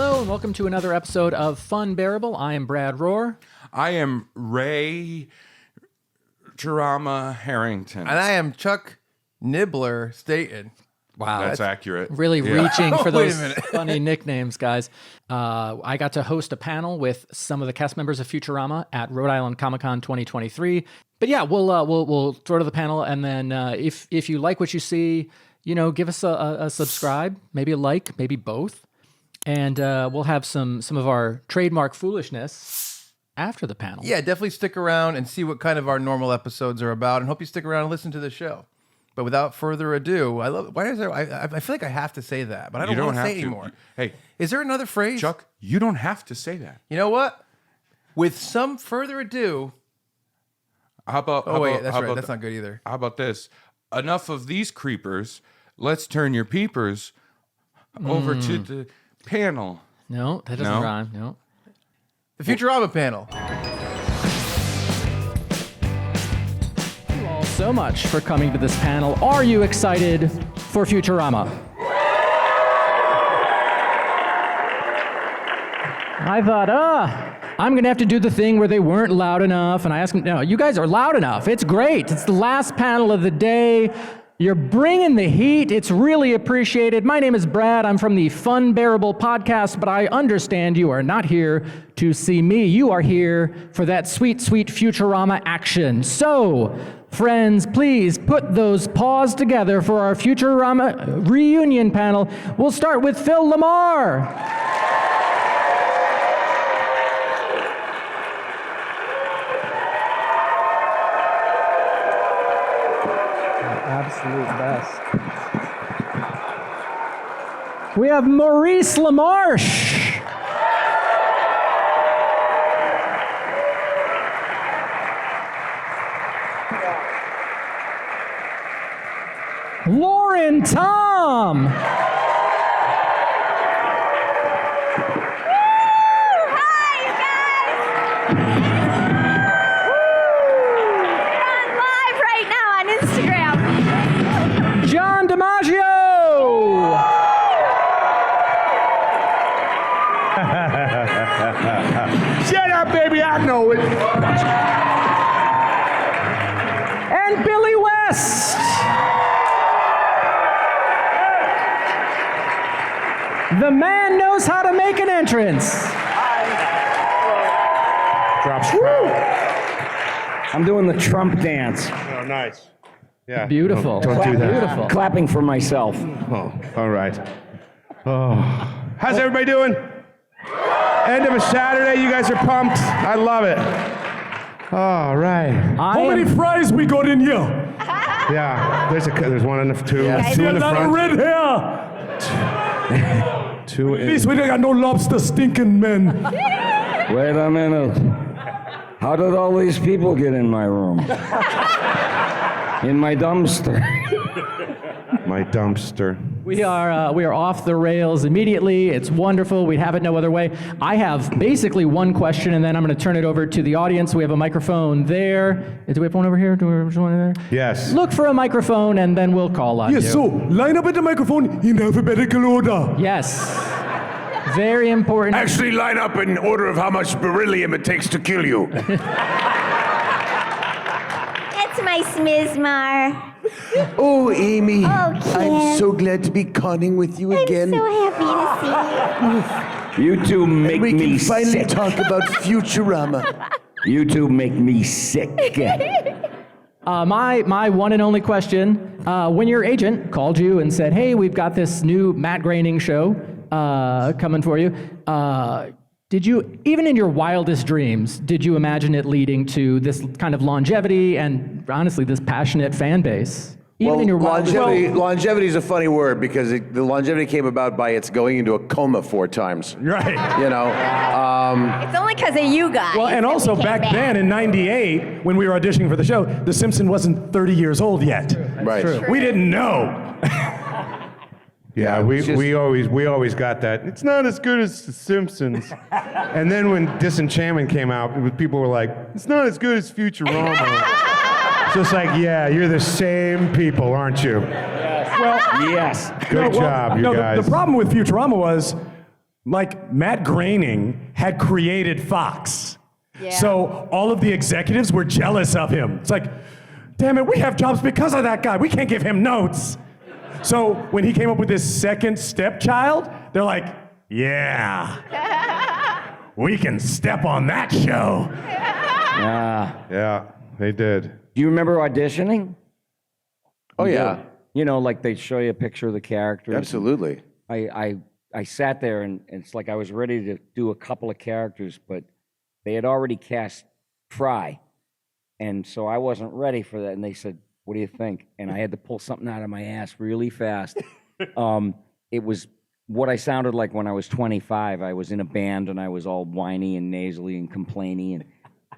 Hello and welcome to another episode of Funbearable. I am Brad Rohrer. I am Ray Futurama Harrington. And I am Chuck Nibbler Staten. Wow. That's accurate. Really reaching for those Wait a minute. funny nicknames, guys. I got to host a panel with some of the cast members of Futurama at Rhode Island Comic Con 2023. But yeah, we'll throw to the panel, and then if you like what you see, give us a subscribe, maybe a like, maybe both, and we'll have some of our trademark foolishness after the panel. Yeah, definitely stick around and see what kind of our normal episodes are about, and hope you stick around and listen to the show. But without further ado, I feel like I have to say that, but I don't want to say it anymore. Hey, is there another phrase? Chuck, you don't have to say that. You know what? With some further ado. That's not good either. How about this? Enough of these creepers. Let's turn your peepers over to the panel. No, that doesn't rhyme. No. The Futurama panel. Thank you all so much for coming to this panel. Are you excited for Futurama? I thought, I'm going to have to do the thing where they weren't loud enough. And I asked them, no, you guys are loud enough. It's great. It's the last panel of the day. You're bringing the heat. It's really appreciated. My name is Brad. I'm from the Funbearable podcast, but I understand you are not here to see me. You are here for that sweet, sweet Futurama action. So, friends, please put those paws together for our Futurama reunion panel. We'll start with Phil LaMarr. Absolute best. We have Maurice LaMarche. Lauren Tom. DiMaggio! Shut up, baby, I know it. And Billy West! The man knows how to make an entrance. Drops. I'm doing the Trump dance. Oh, nice. Yeah. Beautiful. Don't do that. Beautiful. Clapping for myself. Oh, all right. Oh, how's everybody doing? End of a Saturday. You guys are pumped. I love it. All right. How many fries we got in here? Yeah. There's one in the two. Yes. Two in the Got front. red hair. Two in. Please, we got no lobster stinking men. Wait a minute. How did all these people get in my room? In my dumpster. My dumpster. We are off the rails immediately. It's wonderful. We'd have it no other way. I have basically one question, and then I'm going to turn it over to the audience. We have a microphone there. Do we have one over here? Do we have one there? Yes. Look for a microphone, and then we'll call on you. Yes, so line up at the microphone in alphabetical order. Yes. Very important. Actually, line up in order of how much beryllium it takes to kill you. That's my smizmar. Oh, Amy. Oh, Ken. I'm so glad to be conning with you again. I'm so happy to see you. You two make we me can finally sick. talk about Futurama. You two make me sick. My one and only question, when your agent called you and said, hey, we've got this new Matt Groening show coming for you, did you, even in your wildest dreams, did you imagine it leading to this kind of longevity and honestly this passionate fan base? Even in your longevity is a funny word because the longevity came about by its going into a coma 4 times. Right. You know? It's only because of you guys. Well, and that also we came back then in '98, when we were auditioning for the show, The Simpsons wasn't 30 years old yet. Right. true. We didn't know. Yeah, we always got that. It's not as good as The Simpsons. And then when Disenchantment came out, people were like, it's not as good as Futurama. So it's like, yeah, you're the same people, aren't you? Well, Yes. Good job, you guys. The problem with Futurama was like Matt Groening had created Fox. Yeah. So all of the executives were jealous of him. It's like, damn it, we have jobs because of that guy. We can't give him notes. So when he came up with this second stepchild, they're like, yeah, we can step on that show. Yeah. Yeah, they did. Do you remember auditioning? Oh, yeah. You know, like they show you a picture of the characters. Absolutely. I sat there and it's like I was ready to do a couple of characters, but they had already cast Fry. And so I wasn't ready for that. And they said, what do you think? And I had to pull something out of my ass really fast. It was what I sounded like when I was 25. I was in a band and I was all whiny and nasally and complainy and,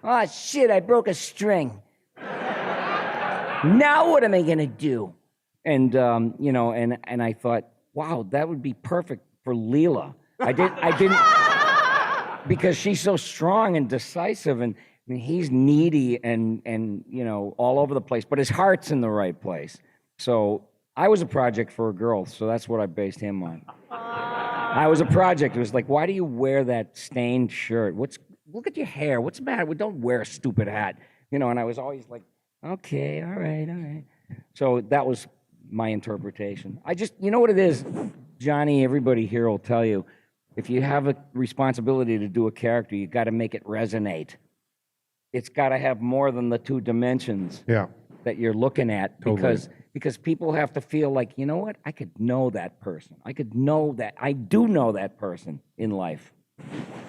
oh shit, I broke a string. Now what am I gonna do? And you know, and I thought, wow, that would be perfect for Leela. I didn't, because she's so strong and decisive, and he's needy and you know, all over the place, but his heart's in the right place. So I was a project for a girl, so that's what I based him on. I was a project. It was like, why do you wear that stained shirt? Look at your hair. What's the matter? Well, don't wear a stupid hat. You know, and I was always like, okay, all right. So that was my interpretation. You know what it is, Johnny, everybody here will tell you, if you have a responsibility to do a character, you got to make it resonate. It's got to have more than the two dimensions that you're looking at, because people have to feel like, you know what, I could know that person. I do know that person in life.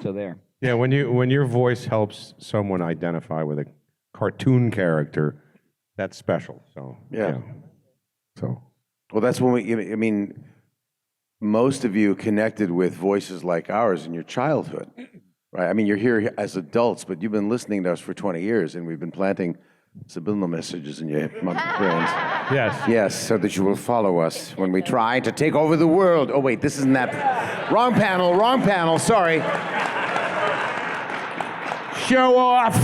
So there. Yeah, when your voice helps someone identify with a cartoon character, that's special. So Yeah. So Well, that's when I mean, most of you connected with voices like ours in your childhood, right? I mean, you're here as adults, but you've been listening to us for 20 years, and we've been planting subliminal messages in your brains. yes. Yes, so that you will follow us when we try to take over the world. Oh, wait, this isn't that. Wrong panel, sorry. Show off.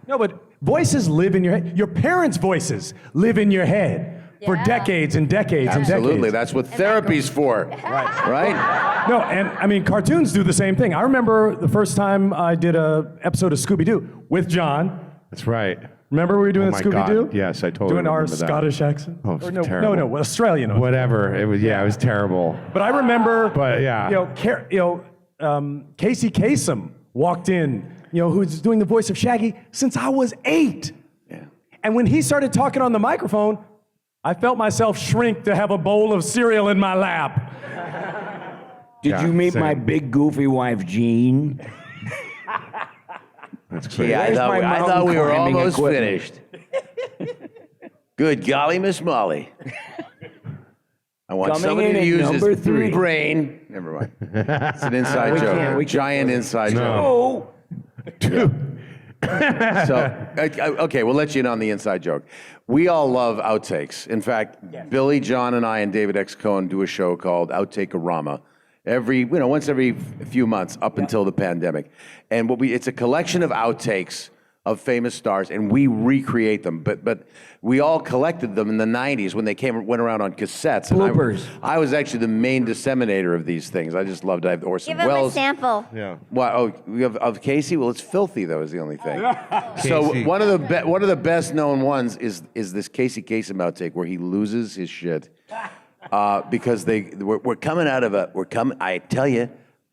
No, but voices live in your head. Your parents' voices live in your head for decades and decades and decades. Absolutely, that's what therapy's for. Right? No, and I mean, cartoons do the same thing. I remember the first time I did an episode of Scooby-Doo with John. That's right. Remember we were doing my Scooby-Doo? God. Yes, I totally doing our remember that. Scottish accent. Oh, it was Or no, terrible. no, Australian. Whatever. It was. Yeah, it was terrible. But I remember. But, yeah. Casey Kasem walked in. Who's doing the voice of Shaggy since I was 8. Yeah. And when he started talking on the microphone, I felt myself shrink to have a bowl of cereal in my lap. Did you meet my big goofy wife, Jean? That's crazy. Yeah, I Where's my thought we were mountain climbing almost equipment? finished. Good golly, Miss Molly. I want Coming somebody in to at use number this 3. brain. Never mind. It's an inside joke. Giant inside joke. Oh, So, okay, we'll let you in on the inside joke. We all love outtakes. In fact, Billy, John, and I and David X. Cohen do a show called Outtake-orama once every few months up until the pandemic. And it's a collection of outtakes of famous stars, and we recreate them. But we all collected them in the 90s when they went around on cassettes. And bloopers. I was actually the main disseminator of these things. I just loved it. I have Orson Give him Welles. a sample. Yeah. We have of Casey. Well, it's filthy though. Is the only thing. So Casey. one of the best known ones is this Casey Kasem outtake where he loses his shit because we're coming out of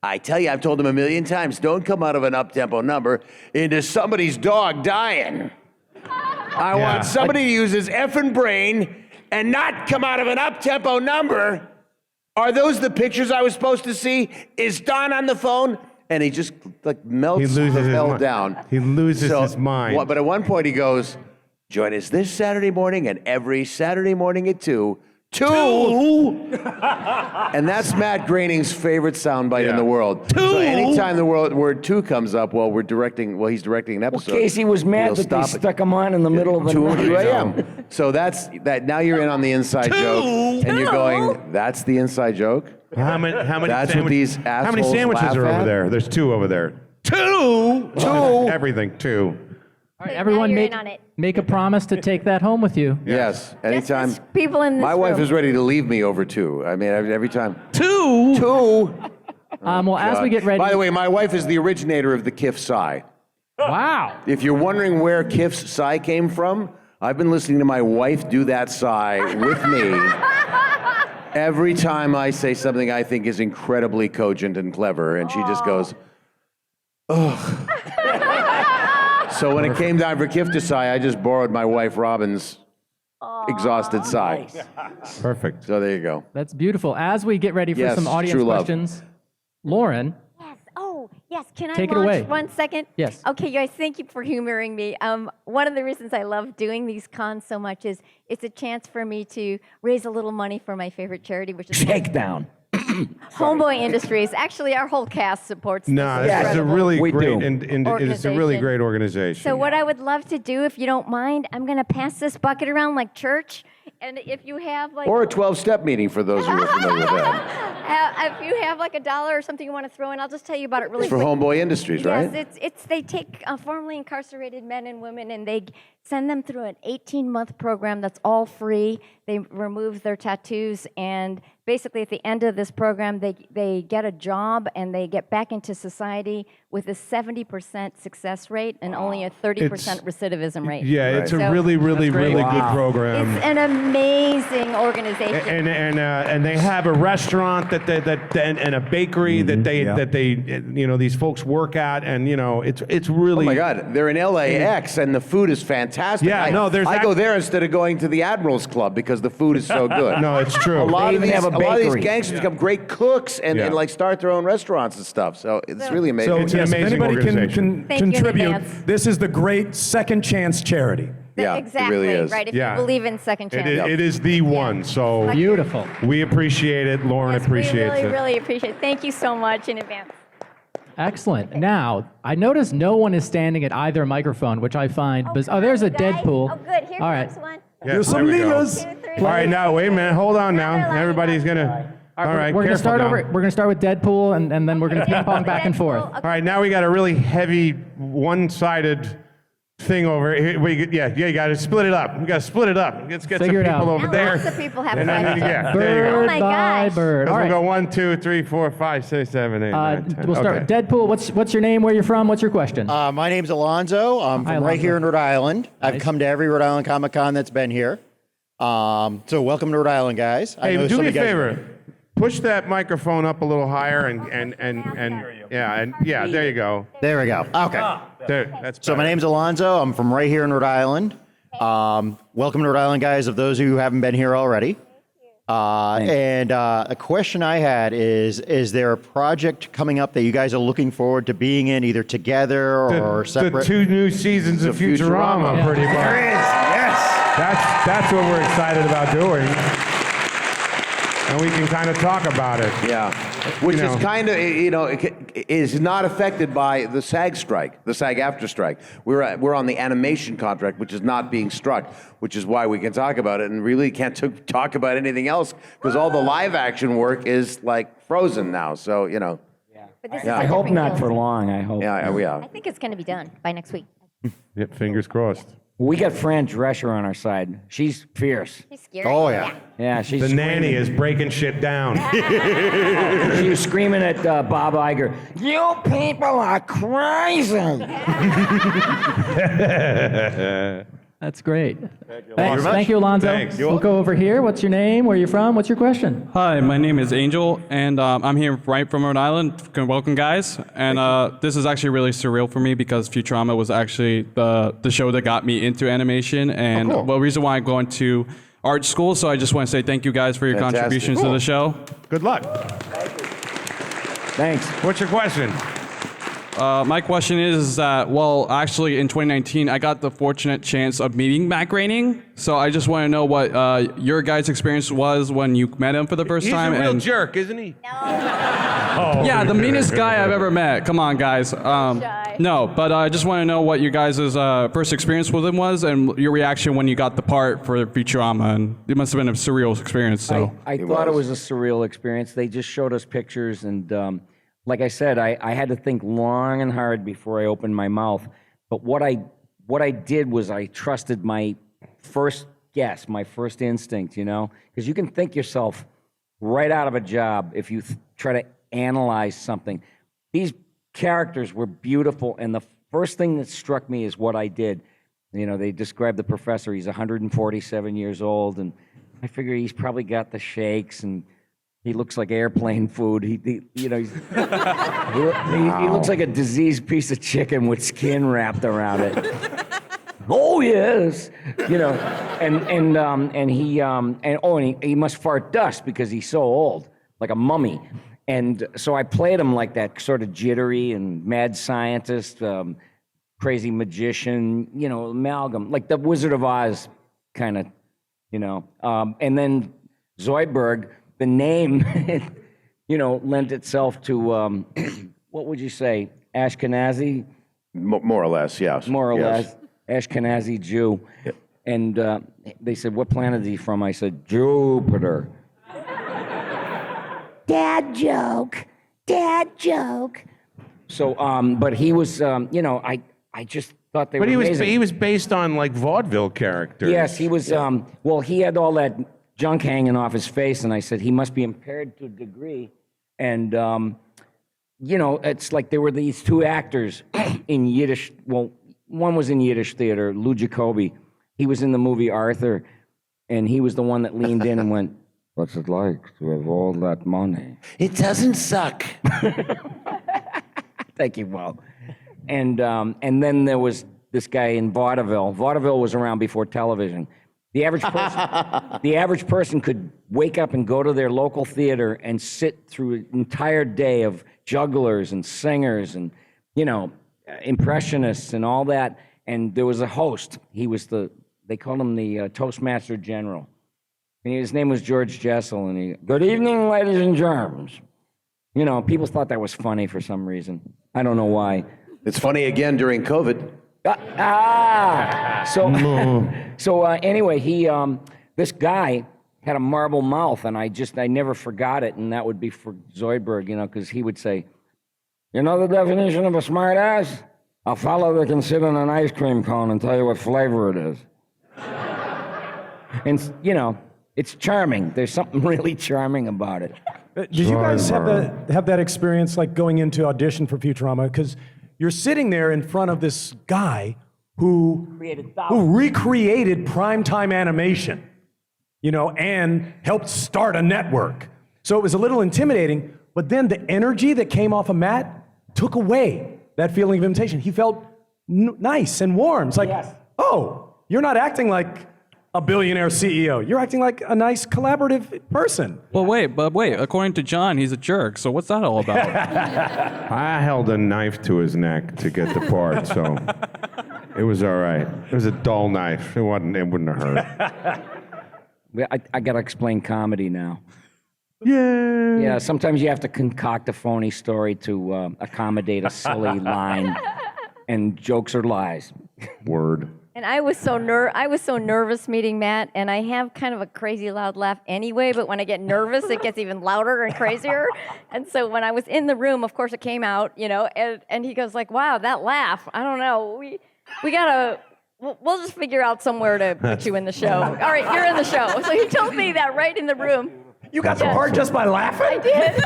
I tell you, I've told him a million times, don't come out of an up-tempo number into somebody's dog dying. I want somebody to use his effing brain and not come out of an up-tempo number. Are those the pictures I was supposed to see? Is Don on the phone? And he just melts the hell down. He loses his mind. But at one point he goes, join us this Saturday morning and every Saturday morning at 2. And that's Matt Groening's favorite soundbite in the world. So anytime the word 2 comes up, he's directing an episode. Casey was mad he'll that they stop it. stuck him on in the middle of the 2 night. a.m. So that's that. Now you're in on the inside joke, and you're going, that's the inside joke? How many That's what these How many assholes sandwiches laugh are at? over there? There's 2 over there. 2. Everything 2. All right, now everyone you're make, in on it. make a promise to take that home with you. Yes, Just anytime. as people in this My wife room. is ready to leave me over two. I mean, every time. Two? Two. Well, as we get ready. By the way, my wife is the originator of the Kif Psi. Wow. If you're wondering where Kif's Psi came from, I've been listening to my wife do that Psi with me every time I say something I think is incredibly cogent and clever, and she just goes, ugh. So when it came time for Kif to Psi, I just borrowed my wife Robin's exhausted Psi. Perfect. So there you go. That's beautiful. As we get ready for Yes, some audience true love. questions, Lauren, Yes. Oh, yes. Can I Take it launch away. 1 second? Yes. Okay, guys. Thank you for humoring me. One of the reasons I love doing these cons so much is it's a chance for me to raise a little money for my favorite charity, which is Shakedown. Homeboy Industries. Actually, our whole cast supports. No, this it's a incredible really We great, do. and it's a really great organization. So what I would love to do, if you don't mind, I'm going to pass this bucket around like church, and if you have like. Or a 12-step meeting for those who are familiar with that. If you have like $1 or something you want to throw in, I'll just tell you about it really It's for quick. Homeboy Industries, right? Yes, they take formerly incarcerated men and women and they send them through an 18-month program that's all free. They remove their tattoos, and basically at the end of this program, they get a job and they get back into society with a 70% success rate and only a 30% recidivism rate. Yeah, it's a So- really, really, great. really Wow. good program. It's an amazing organization. And they have a restaurant and a bakery that they these folks work at, and it's really. Oh my God, they're in LAX and the food is fantastic. Yeah, no, there's I go there instead of going to the Admirals Club because the food is so good. No, it's true. A lot They of even these, have a a lot of these bakery. gangsters become great cooks and, Yeah. and like start their own restaurants and stuff. So it's really amazing. So it's an Yes, if amazing anybody can organization. Thank you in contribute, advance. this is the great second chance charity. Yeah, it exactly, really is. right? If Yeah. you believe in second It chances. is the one. So Beautiful. we appreciate it. Lauren Yes, appreciates we really, it. really appreciate it. Thank you so much in advance. Excellent. Now, I notice no one is standing at either microphone, which I find bizarre. Oh, there's a Guys. Deadpool. Oh, good. Here All right. comes one. Yes, Here's there some we go. Leelas. 2, 3. All right, now wait a minute. Hold on now. Another line. Everybody's gonna. All right, we're gonna careful start now. over. We're gonna start with Deadpool, and then we're gonna ping pong back and forth. Deadpool. All right, now we got a really heavy one-sided thing over here. You got to split it up. We got to split it up. Let's get Figure it some people out. over Now there. lots of people have And then, friends. yeah, there you go. Bird my by gosh. bird. All Let's right. go 1, 2, 3, 4, 5, 6, 7, 8, 9, 10. We'll start with Deadpool. What's your name? Where you're from? What's your question? My name's Alonzo. I'm Hi, from right Alonzo. here in Rhode Island. I've Nice. come to every Rhode Island Comic Con that's been here. So welcome to Rhode Island, guys. I Hey, know do some me a of you guys- favor. Push that microphone up a little higher and there you go. There we go. Okay. There, that's So my better. name's Alonzo. I'm from right here in Rhode Island. Welcome to Rhode Island, guys, of those of you who haven't been here already. A question I had is there a project coming up that you guys are looking forward to being in, either together or the separate? 2 new seasons of The Futurama, Futurama. pretty much. Yes. That's what we're excited about doing. And we can kind of talk about it. Yeah, which know. is kind of, is not affected by the SAG strike, the SAG-AFTRA strike. We're on the animation contract, which is not being struck, which is why we can talk about it and really can't talk about anything else because all the live action work is like frozen now. So, But this is Yeah. a I hope different not deal. for long. I hope. yeah, we are. I think it's going to be done by next week. Yep, fingers crossed. We got Fran Drescher on our side. She's fierce. She's scary. Oh, yeah. Yeah, she's The screaming. nanny is breaking shit down. She was screaming at Bob Iger. You people are crazy. That's great. Thanks. Thank you, Alonzo. Thanks. We'll go over here. What's your name? Where you from? What's your question? Hi, my name is Angel, and I'm here right from Rhode Island. Welcome, guys. And this is actually really surreal for me because Futurama was actually the show that got me into animation, and the reason why I'm going to art school. So I just want to say thank you guys for your Fantastic. contributions to the show. Good luck. Thanks. What's your question? My question is that, well, actually in 2019, I got the fortunate chance of meeting Matt Groening. So I just want to know what your guys' experience was when you met him for the first He's time. a real and jerk, isn't he? yeah, the meanest guy I've ever met. Come on, guys. No, but I just want to know what your guys' first experience with him was and your reaction when you got the part for Futurama. And it must have been a surreal experience. So. I thought it was a surreal experience. They just showed us pictures, and like I said, I had to think long and hard before I opened my mouth. But what I what I did was I trusted my first guess, my first instinct, you know? Because you can think yourself right out of a job if you try to analyze something. These characters were beautiful, and the first thing that struck me is what I did. You know, they described the professor, he's 147 years old, and I figure he's probably got the shakes, and he looks like airplane food. He looks like a diseased piece of chicken with skin wrapped around it. Oh yes, you know, and he must fart dust because he's so old, like a mummy. And so I played him like that, sort of jittery and mad scientist, crazy magician, you know, amalgam, like the Wizard of Oz kind of, you know. And then Zoidberg, the name, you know, lent itself to, what would you say, Ashkenazi? More or less, yes. More or yes. less, Ashkenazi Jew. And they said, what planet is he from? I said, Jupiter. Dad joke. So, but he was, you know, I just thought they were amazing. He was based on like vaudeville characters. Yes, he was, well, he had all that junk hanging off his face, and I said, he must be impaired to a degree. And, you know, it's like there were these two actors in Yiddish, well, one was in Yiddish theater, Lou Jacoby. He was in the movie Arthur, and he was the one that leaned in and went, what's it like to have all that money? It doesn't suck. Thank you, Wong. And then there was this guy in vaudeville. Vaudeville was around before television. The average person could wake up and go to their local theater and sit through an entire day of jugglers and singers and, you know, impressionists and all that. And there was a host. He was they called him the Toastmaster General. And his name was George Jessel. And he, good evening, ladies and germs. You know, people thought that was funny for some reason. I don't know why. It's funny again during COVID. So anyway, he this guy had a marble mouth, and I never forgot it, and that would be for Zoidberg, you know, because he would say, you know the definition of a smart ass? A fellow that can sit on an ice cream cone and tell you what flavor it is. And, you know, it's charming. There's something really charming about it. Did you guys have that experience, like going into audition for Futurama? Because you're sitting there in front of this guy who recreated primetime animation, you know, and helped start a network. So it was a little intimidating, but then the energy that came off of Matt took away that feeling of invitation. He felt nice and warm. It's like, oh, you're not acting like a billionaire CEO. You're acting like a nice collaborative person. Well, wait. According to John, he's a jerk. So what's that all about? I held a knife to his neck to get the part, so it was all right. It was a dull knife. It wouldn't have hurt. I got to explain comedy now. Yeah. Yeah, sometimes you have to concoct a phony story to accommodate a silly line, and jokes are lies. Word. And I was so nervous meeting Matt, and I have kind of a crazy loud laugh anyway, but when I get nervous, it gets even louder and crazier. And so when I was in the room, of course it came out, you know, and he goes like, wow, that laugh, I don't know, we gotta, we'll just figure out somewhere to put you in the show. All right, you're in the show. So he told me that right in the room. You got the part just by laughing? I did.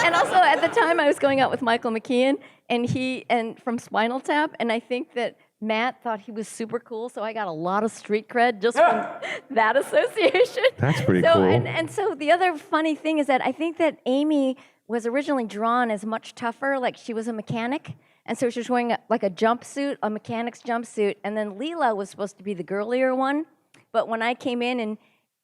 And also at the time I was going out with Michael McKean, and from Spinal Tap, and I think that Matt thought he was super cool, so I got a lot of street cred just from that association. That's pretty cool. And so the other funny thing is that I think that Amy was originally drawn as much tougher, like she was a mechanic, and so she was wearing like a jumpsuit, a mechanic's jumpsuit, and then Leela was supposed to be the girlier one, but when I came in and,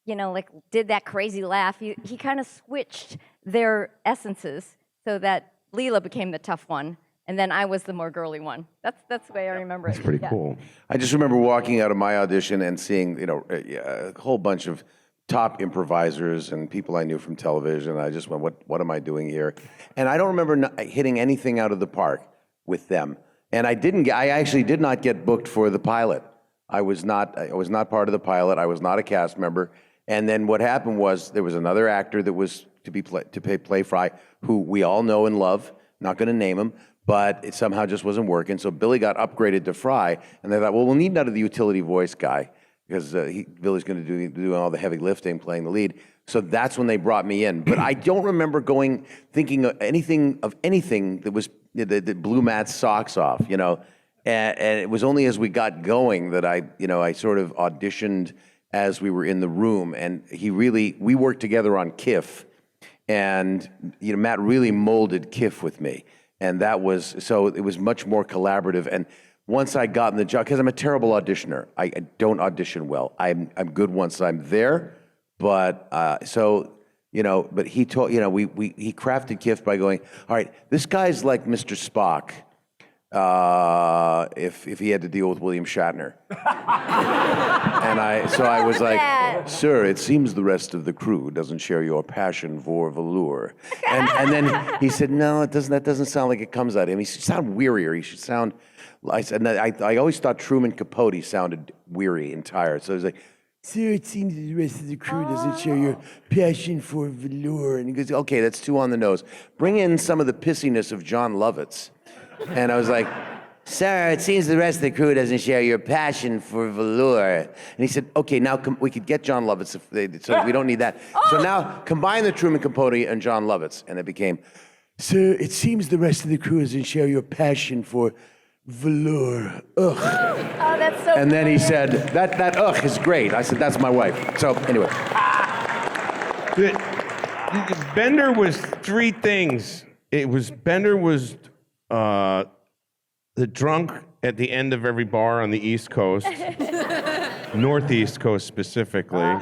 you know, like did that crazy laugh, he kind of switched their essences so that Leela became the tough one. And then I was the more girly one. That's the way I remember it. That's pretty cool. I just remember walking out of my audition and seeing, you know, a whole bunch of top improvisers and people I knew from television. I just went, what am I doing here? And I don't remember hitting anything out of the park with them. And I actually did not get booked for the pilot. I was not part of the pilot. I was not a cast member. And then what happened was there was another actor that was to play Fry, who we all know and love. Not going to name him, but it somehow just wasn't working. So Billy got upgraded to Fry, and they thought, well, we'll need another utility voice guy because Billy's going to do all the heavy lifting, playing the lead. So that's when they brought me in. But I don't remember thinking of anything that blew Matt's socks off, you know. And it was only as we got going that I sort of auditioned as we were in the room, and we worked together on Kiff, and Matt really molded Kiff with me, and it was much more collaborative. And once I got in the job, because I'm a terrible auditioner, I don't audition well. I'm good once I'm there, but but he told he crafted Kiff by going, all right, this guy's like Mr. Spock. If he had to deal with William Shatner. And I was like, sir, it seems the rest of the crew doesn't share your passion for velour. And then he said, no, that doesn't sound like it comes out of him. He should sound wearier. He should sound, I always thought Truman Capote sounded weary and tired. So I was like, sir, it seems the rest of the crew doesn't share your passion for velour. And he goes, okay, that's too on the nose. Bring in some of the pissiness of John Lovitz. And I was like, sir, it seems the rest of the crew doesn't share your passion for velour. And he said, okay, now we could get John Lovitz, so we don't need that. So now combine the Truman Capote and John Lovitz, and it became, sir, it seems the rest of the crew doesn't share your passion for velour. Ugh. Oh, that's so And then he said, that ugh is great. I said, that's my wife. So anyway. Bender was three things. Bender was the drunk at the end of every bar on the East Coast, Northeast Coast specifically.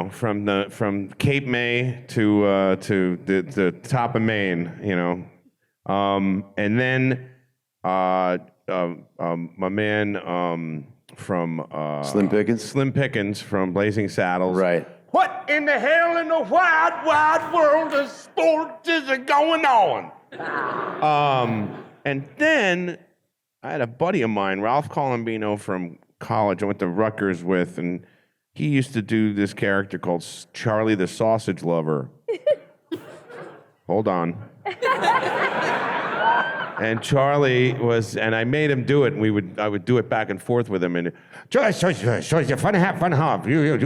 From Cape May to the top of Maine, and then my man from Slim Pickens from Blazing Saddles. Right. What in the hell in the wide, wide world of sports is going on? And then I had a buddy of mine, Ralph Colombino from college I went to Rutgers with, and he used to do this character called Charlie the Sausage Lover. Hold on. And Charlie and I made him do it, and I would do it back and forth with him. And Charlie, fun half. You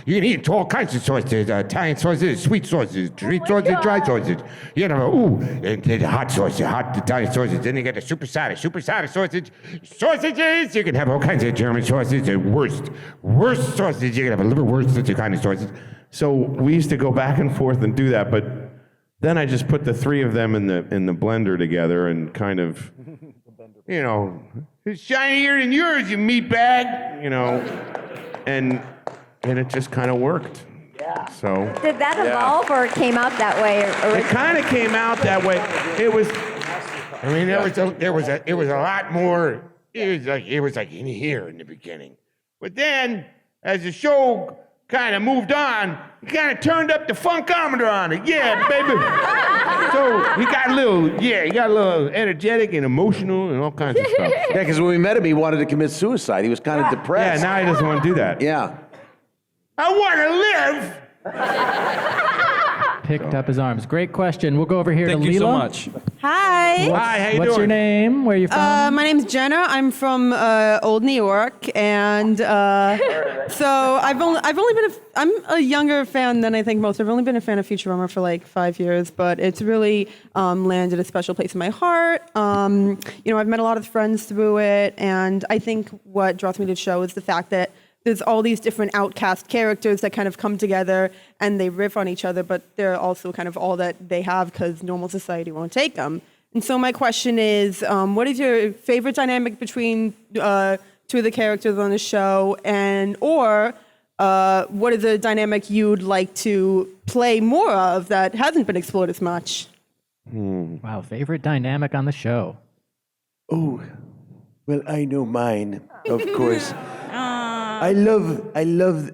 can eat all kinds of sausages, Italian sausages, sweet sausages, sweet sausage, dry sausage. And hot sausage, hot Italian sausage. Then you get the super sour sausage. Sausages, you can have all kinds of German sausage, and worst sausage, you can have a little worse kind of sausage. So we used to go back and forth and do that, but then I just put the three of them in the blender together and kind of, it's shinier than yours, you meatbag, and it just kind of worked. Yeah. So. Did that evolve or it came out that way? It kind of came out that way. It was a lot more. It was like in here in the beginning, but then as the show kind of moved on, he kind of turned up the funkometer on it. Yeah, baby. So he got a little energetic and emotional and all kinds of stuff. Yeah, because when we met him, he wanted to commit suicide. He was kind of depressed. Yeah, now he doesn't want to do that. Yeah. I want to live. Picked up his arms. Great question. We'll go over here Thank to Leela. you so much. Hi. Hi, how you What's your doing? name? Where are you from? My name's Jenna. I'm from Old New York, and so I'm a younger fan than I think most. I've only been a fan of Futurama for like 5 years, but it's really landed a special place in my heart. I've met a lot of friends through it, and I think what draws me to the show is the fact that there's all these different outcast characters that kind of come together and they riff on each other, but they're also kind of all that they have because normal society won't take them. And so my question is, what is your favorite dynamic between two of the characters on the show, or what is a dynamic you'd like to play more of that hasn't been explored as much? Wow, favorite dynamic on the show. Oh, well, I know mine, of course. I love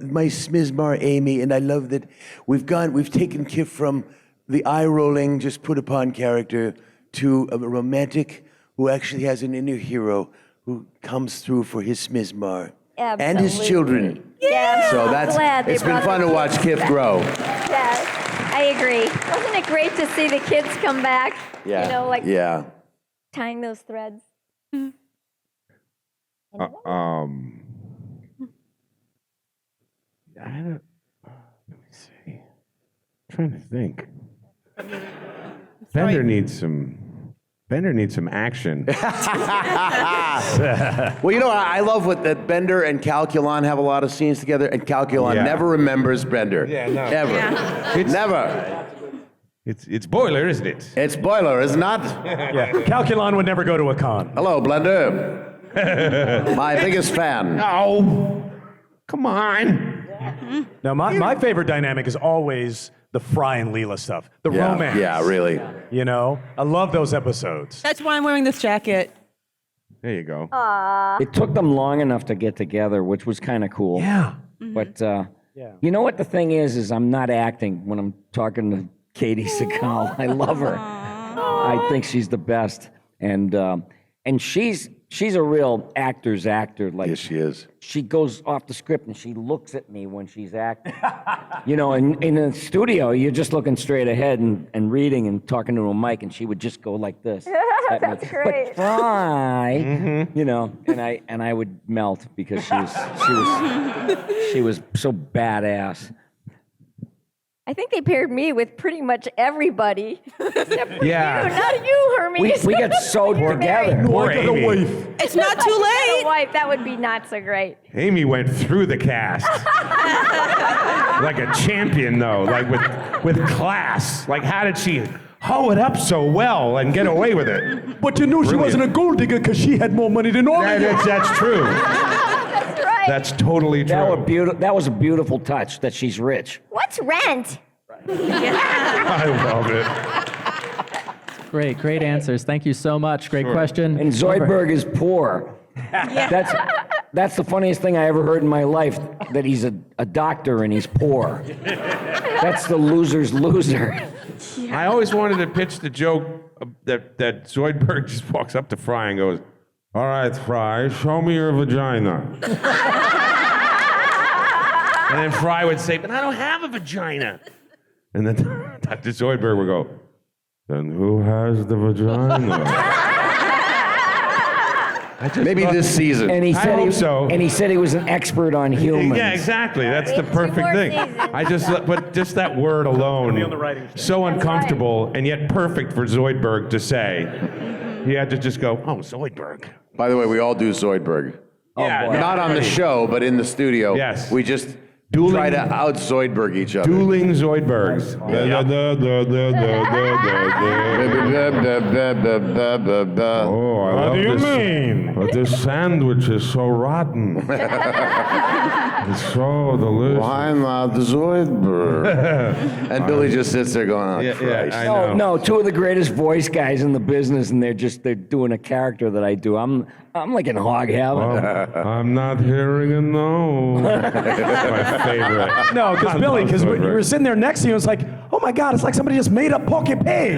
my Smizmar Amy, and I love that we've taken Kif from the eye-rolling, just put upon character to a romantic who actually has an inner hero who comes through for his Smizmar and his children. Yeah, So it's been fun to watch Kif grow. Yes. I agree. Wasn't it great to see the kids come back? Yeah. You know, like Yeah. tying those threads. I don't, let me see. I'm trying to think. Bender needs some action. Well, you know, I love that Bender and Calculon have a lot of scenes together, and Calculon never remembers Bender. Yeah, no. Ever. Yeah. Never. It's Boiler, isn't it? It's Boiler, is it not? Yeah, Calculon would never go to a con. Hello, Blender. My biggest fan. Oh, come on. Now, my favorite dynamic is always the Fry and Leela stuff, the romance. Yeah, really. You know, I love those episodes. That's why I'm wearing this jacket. There you go. It took them long enough to get together, which was kind of cool. Yeah. But you know what the thing is I'm not acting when I'm talking to Katie Segal. I love her. I think she's the best, and she's a real actor's actor. Like, Yes, she is. she goes off the script and she looks at me when she's acting. You know, in a studio, you're just looking straight ahead and reading and talking to a mic, and she would just go like this. That's great. But Fry, you know, and I would melt because she was so badass. I think they paired me with pretty much everybody. Except for Yeah. you, not you, Hermes. We get sewed You're together. married. Poor Amy. It's not too My late. wife, that would be not so great. Amy went through the cast. Like a champion, though, like with class. Like, how did she hoe it up so well and get away with it? But you knew she wasn't a gold digger because she had more money than all of you. That's true. That's right. That's totally true. That was a beautiful touch that she's rich. What's rent? I love it. Great answers. Thank you so much. Great question. And Zoidberg is poor. That's the funniest thing I ever heard in my life, that he's a doctor and he's poor. That's the loser's loser. I always wanted to pitch the joke that Zoidberg just walks up to Fry and goes, "All right, Fry, show me your vagina." And then Fry would say, "But I don't have a vagina." And then Dr. Zoidberg would go, "Then who has the vagina?" Maybe this season. And he I said hope so. And he said he was an expert on humans. Yeah, exactly. That's the Wait, 2 perfect more thing. seasons. But just that word alone, on the writing team. so uncomfortable and yet perfect for Zoidberg to say. He had to just go, "Oh, Zoidberg." By the way, we all do Zoidberg. Yeah, boy. Not on the show, but in the studio. Yes. We just try to out Zoidberg each other. Dueling Zoidbergs. Oh, I love this. But this sandwich is so rotten. It's so delicious. Why not Zoidberg? And Billy just sits there going, "Oh, Yeah, Christ." I know. No, two of the greatest voice guys in the business, and they're doing a character that I do. I'm like in hog heaven. I'm not hearing a no. That's my favorite. No, because Billy, because we were sitting there next to you, it's like, oh my God, it's like somebody just made up Porky Pig.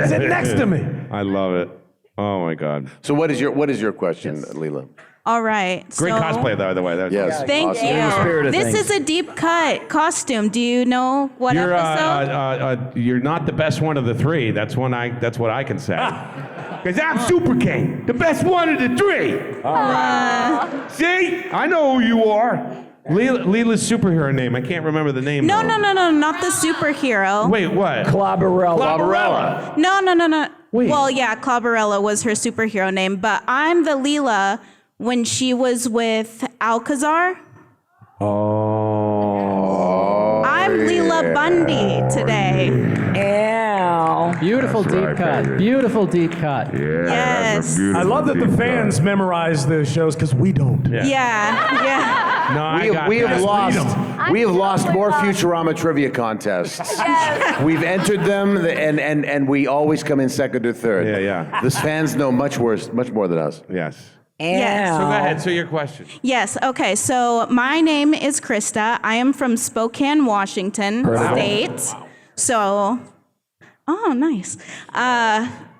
Sit next to me. I love it. Oh my God. So what is your question, Leela? All right. Great so, cosplay, by the way. That was Yes. Thank Awesome. In the spirit you. of This things. is a deep cut costume. Do you know what episode? You're not the best one of the three. That's what I can say. Because I'm Super King, the best one of the three. See? I know who you are. Leela's superhero name. I can't remember the name. No, though. not the superhero. Wait, what? Clobberella. No. Wait. Well, yeah, Clobberella was her superhero name, but I'm the Leela when she was with Alcazar. Oh. I'm Leela Bundy today. Ow. Beautiful deep cut. Beautiful deep cut. Yes. I love that the fans memorize the shows because we don't. Yeah. No, I got We that. have lost more Futurama trivia contests. We've entered them, and we always come in second or third. Yeah. The fans know much more than us. Yes. Yes. So go ahead. So your question. Yes. Okay. So my name is Krista. I am from Spokane, Washington State. So Oh, nice.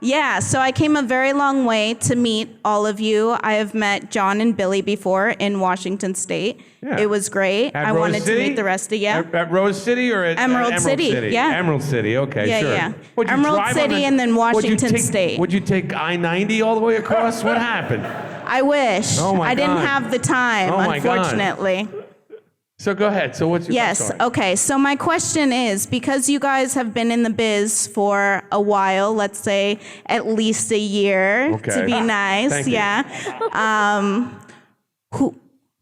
Yeah, so I came a very long way to meet all of you. I have met John and Billy before in Washington State. Yeah. It was great. At I Rose wanted City? to meet the rest of you. At Rose City or at Emerald City, yeah. Emerald City, okay, Yeah, sure. yeah. What'd you Emerald drive on City and then what'd you Washington take- State. Would you take I-90 all the way across? What happened? I wish. Oh my I didn't God. have the time, Oh my God. unfortunately. So go ahead. So what's your Yes. story? Okay. So my question is, because you guys have been in the biz for a while, let's say at least a year, Okay. to be nice. Thank you. Yeah.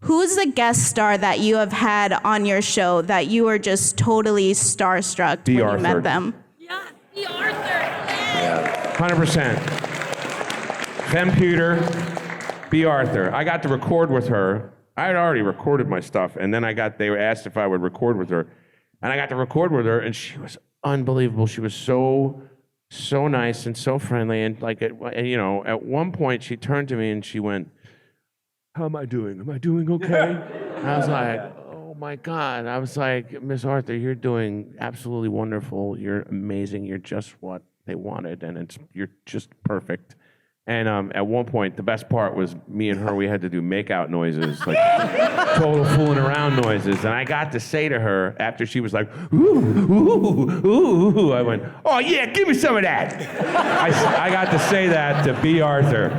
Who's the guest star that you have had on your show that you were just totally starstruck when Arthur. you met them? 100%. Computer, B. Arthur. I got to record with her. I had already recorded my stuff, and then they were asked if I would record with her. And I got to record with her, and she was unbelievable. She was so nice and so friendly. And at one point she turned to me and she went, "How am I doing? Am I doing okay?" And I was like, "Oh my God." I was like, "Miss Arthur, you're doing absolutely wonderful. You're amazing. You're just what they wanted, and you're just perfect." And at one point, the best part was me and her, we had to do make-out noises, like total fooling around noises. And I got to say to her, after she was like, "Ooh, ooh, ooh, ooh," I went, "Oh yeah, give me some of that." I got to say that to B. Arthur.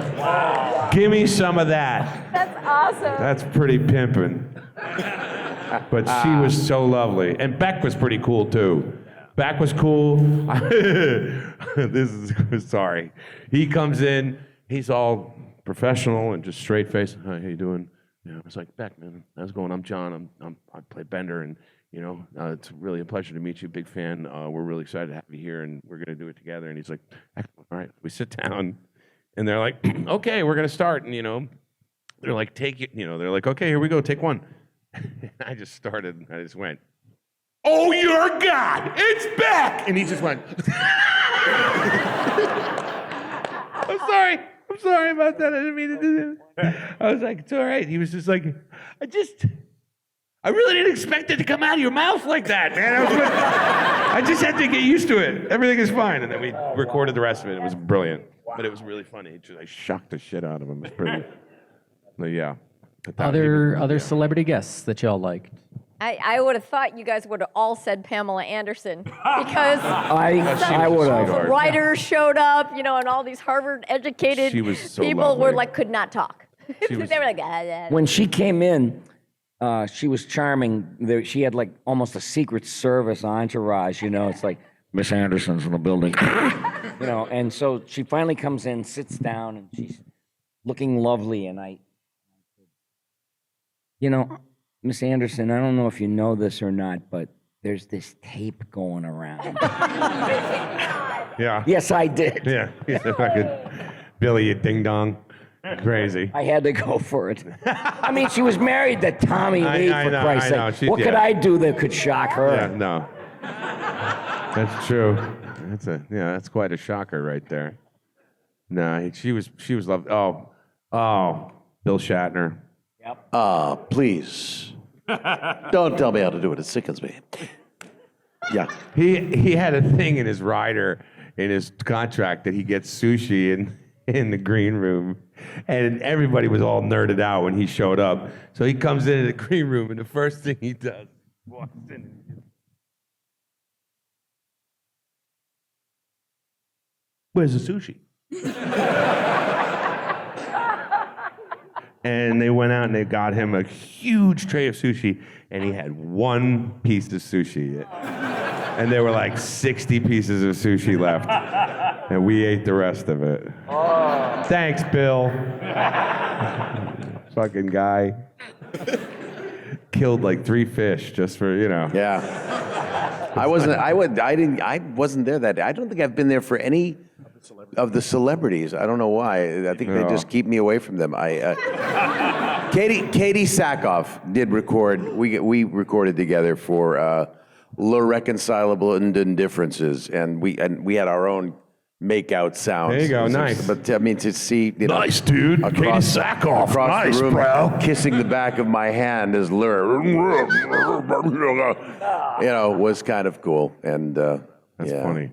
Give me some of that. That's awesome. That's pretty pimpin'. But she was so lovely. And Beck was pretty cool too. Beck was cool. Sorry. He comes in, he's all professional and just straight face. "Hi, how you doing?" I was like, "Beck, man, how's it going? I'm John. I play Bender, and it's really a pleasure to meet you. Big fan. We're really excited to have you here, and we're gonna do it together." And he's like, "Excellent. All right." We sit down, and they're like, "Okay, we're gonna start." And they're like, "Take it." They're like, "Okay, here we go. Take one." And I just started. And I just went, "Oh, your God, it's Beck!" And he just went, I'm sorry about that. I didn't mean to do that. I was like, "It's all right." He was just like, I really didn't expect it to come out of your mouth like that, man. I just had to get used to it. Everything is fine. And then we recorded the rest of it. It was brilliant. But it was really funny. I shocked the shit out of him. It was pretty, but yeah. Other celebrity guests that y'all liked? I would have thought you guys would have all said Pamela Anderson because I would have. writers showed up, and all these Harvard-educated She was so people were lovely. could not talk. They were like, When she came in, she was charming. She had like almost a Secret Service entourage, It's like, "Miss Anderson's in the building," And so she finally comes in, sits down, and she's looking lovely. And Miss Anderson, I don't know if you know this or not, but there's this tape going around. Yeah. Yes, I did. Yeah. He's a fucking Billy, you ding dong. Crazy. I had to go for it. I mean, she was married to Tommy I Lee, know, for Christ's I know. sake. What could I do that could shock her? Yeah, no. That's true. That's quite a shocker right there. No, she was lovely. Oh, Bill Shatner. Please. Don't tell me how to do it. It sickens me. Yeah. He had a thing in his rider, in his contract, that he gets sushi in the green room. And everybody was all nerded out when he showed up. So he comes into the green room, and the first thing he does, walks in and "Where's the sushi?" And they went out and they got him a huge tray of sushi, and he had one piece of sushi. And there were like 60 pieces of sushi left. And we ate the rest of it. Oh. Thanks, Bill. Fucking guy. Killed like 3 fish just for, Yeah. I wasn't there that day. I don't think I've been there for any of the celebrities. I don't know why. I think they just keep me away from them. Katie Sackhoff did record. We recorded together for L'Irreconcilable Indifferences, and we had our own make-out sounds. There you go, nice. But I mean, to see nice, dude. Katie Sackhoff, across nice, the room, bro. kissing the back of my hand as was kind of cool. And That's funny.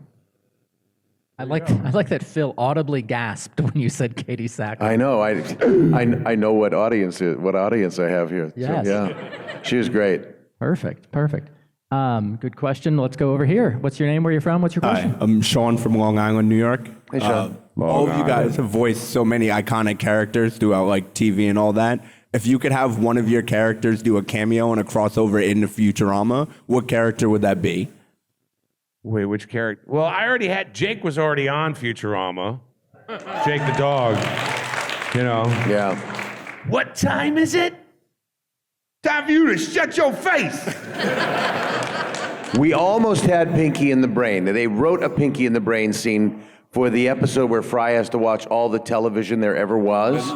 I like that Phil audibly gasped when you said Katie Sackhoff. I know. I know what audience I have here. Yes. So, yeah. She was great. Perfect. Good question. Let's go over here. What's your name? Where you from? What's your question? Hi, I'm Sean from Long Island, New York. Hey, Sean. All of you guys have voiced so many iconic characters throughout like TV and all that. If you could have one of your characters do a cameo and a crossover in the Futurama, what character would that be? Wait, which character? Well, I already had, Jake was already on Futurama. Jake the dog, you know. Yeah. What time is it? Time for you to shut your face. We almost had Pinky in the Brain. They wrote a Pinky in the Brain scene for the episode where Fry has to watch all the television there ever was.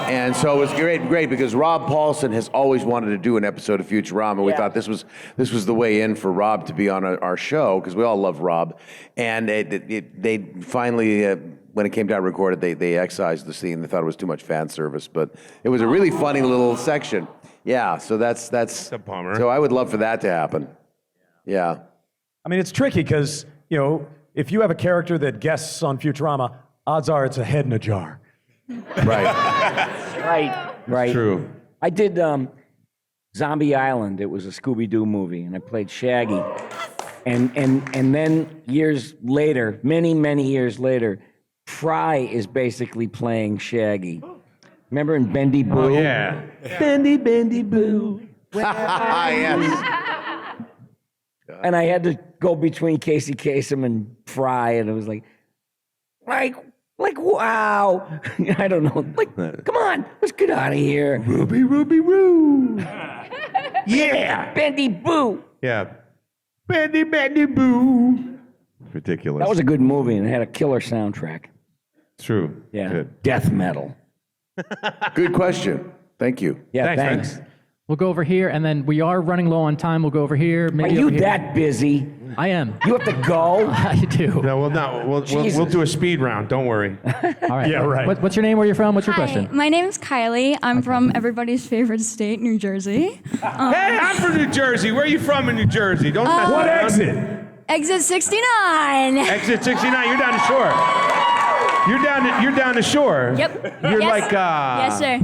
And so it was great because Rob Paulson has always wanted to do an episode of Futurama. We thought this was the way in for Rob to be on our show because we all love Rob. And they finally, when it came down to record it, they excised the scene. They thought it was too much fan service, but it was a really funny little section. Yeah, so that's a bummer. So I would love for that to happen. Yeah. I mean, it's tricky because, you know, if you have a character that guests on Futurama, odds are it's a head in a jar. Right. True. I did Zombie Island. It was a Scooby-Doo movie, and I played Shaggy. And then years later, many years later, Fry is basically playing Shaggy. Remember in Bendy Boo? Oh, yeah. Bendy Boo. Yes. And I had to go between Casey Kasem and Fry, and it was like wow. I don't know. Like, come on, let's get out of here. Ruby Roo. Yeah, Bendy Boo. Yeah. Bendy Boo. Ridiculous. That was a good movie, and it had a killer soundtrack. True. Yeah, Good. death metal. Good question. Thank you. Yeah, thanks. We'll go over here, and then we are running low on time. We'll go over here. Are Maybe you over here. that busy? I am. You have to go? I do. No, we'll do a speed round. Don't worry. All right. Yeah, right. What's your name? Where you're from? What's your Hi, question? my name is Kylie. I'm from everybody's favorite state, New Jersey. Hey, I'm from New Jersey. Where are you from in New Jersey? Don't mess What around. exit? Exit 69. Exit 69. You're down the shore. You're down the shore. Yep. You're Yes. like Yes, sir.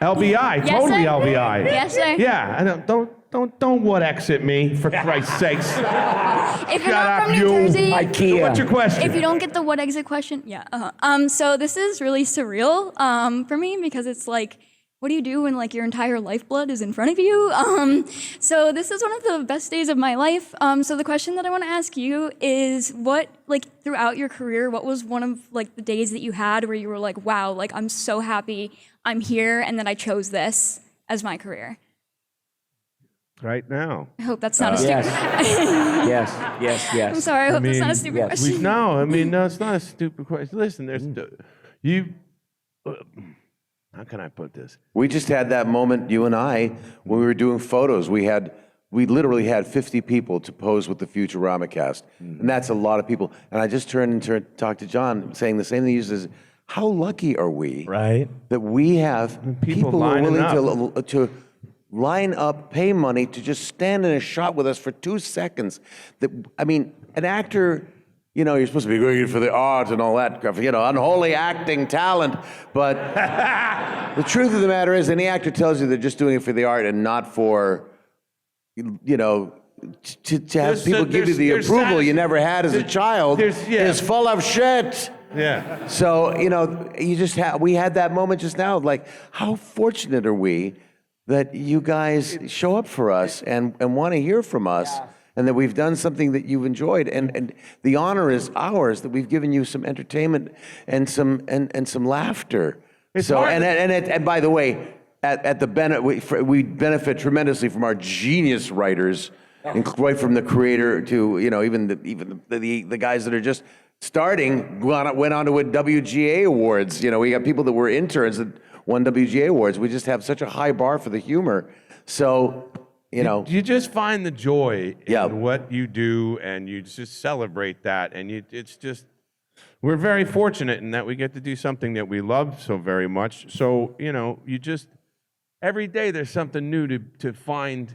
LBI. Yes, Totally sir. LBI. Yes, sir. Yeah. I don't what exit me for Christ's sakes. If you're Shut not up, from New you. Jersey, IKEA. What's your question? if you don't get the what exit question, so this is really surreal for me because it's like, what do you do when like your entire lifeblood is in front of you? So this is one of the best days of my life. So the question that I want to ask you is what, like throughout your career, what was one of like the days that you had where you were like, wow, like I'm so happy I'm here and that I chose this as my career? Right now. I hope that's not a stupid. Yes. I'm sorry. I hope that's not a stupid question. No, it's not a stupid question. Listen, how can I put this? We just had that moment, you and I, when we were doing photos. We literally had 50 people to pose with the Futurama cast. And that's a lot of people. And I just turned and talked to John saying the same thing you said, how lucky are we that we have people who are willing to line up, pay money to just stand in a shot with us for 2 seconds. An actor, you know, you're supposed to be going in for the art and all that, you know, unholy acting talent. But the truth of the matter is, any actor tells you they're just doing it for the art and not for, you know, to have people give you the approval you never had as a child is full of shit. Yeah. So, you know, we had that moment just now, like, how fortunate are we that you guys show up for us and want to hear from us, and that we've done something that you've enjoyed, and the honor is ours that we've given you some entertainment and some laughter. And by the way, at the benefit, we benefit tremendously from our genius writers, right from the creator to, you know, even the guys that are just starting went on to win WGA awards. You know, we got people that were interns that won WGA awards. We just have such a high bar for the humor. So, you know, you just find the joy in what you do, and you just celebrate that. And it's just, we're very fortunate in that we get to do something that we love so very much. So, you know, every day there's something new to find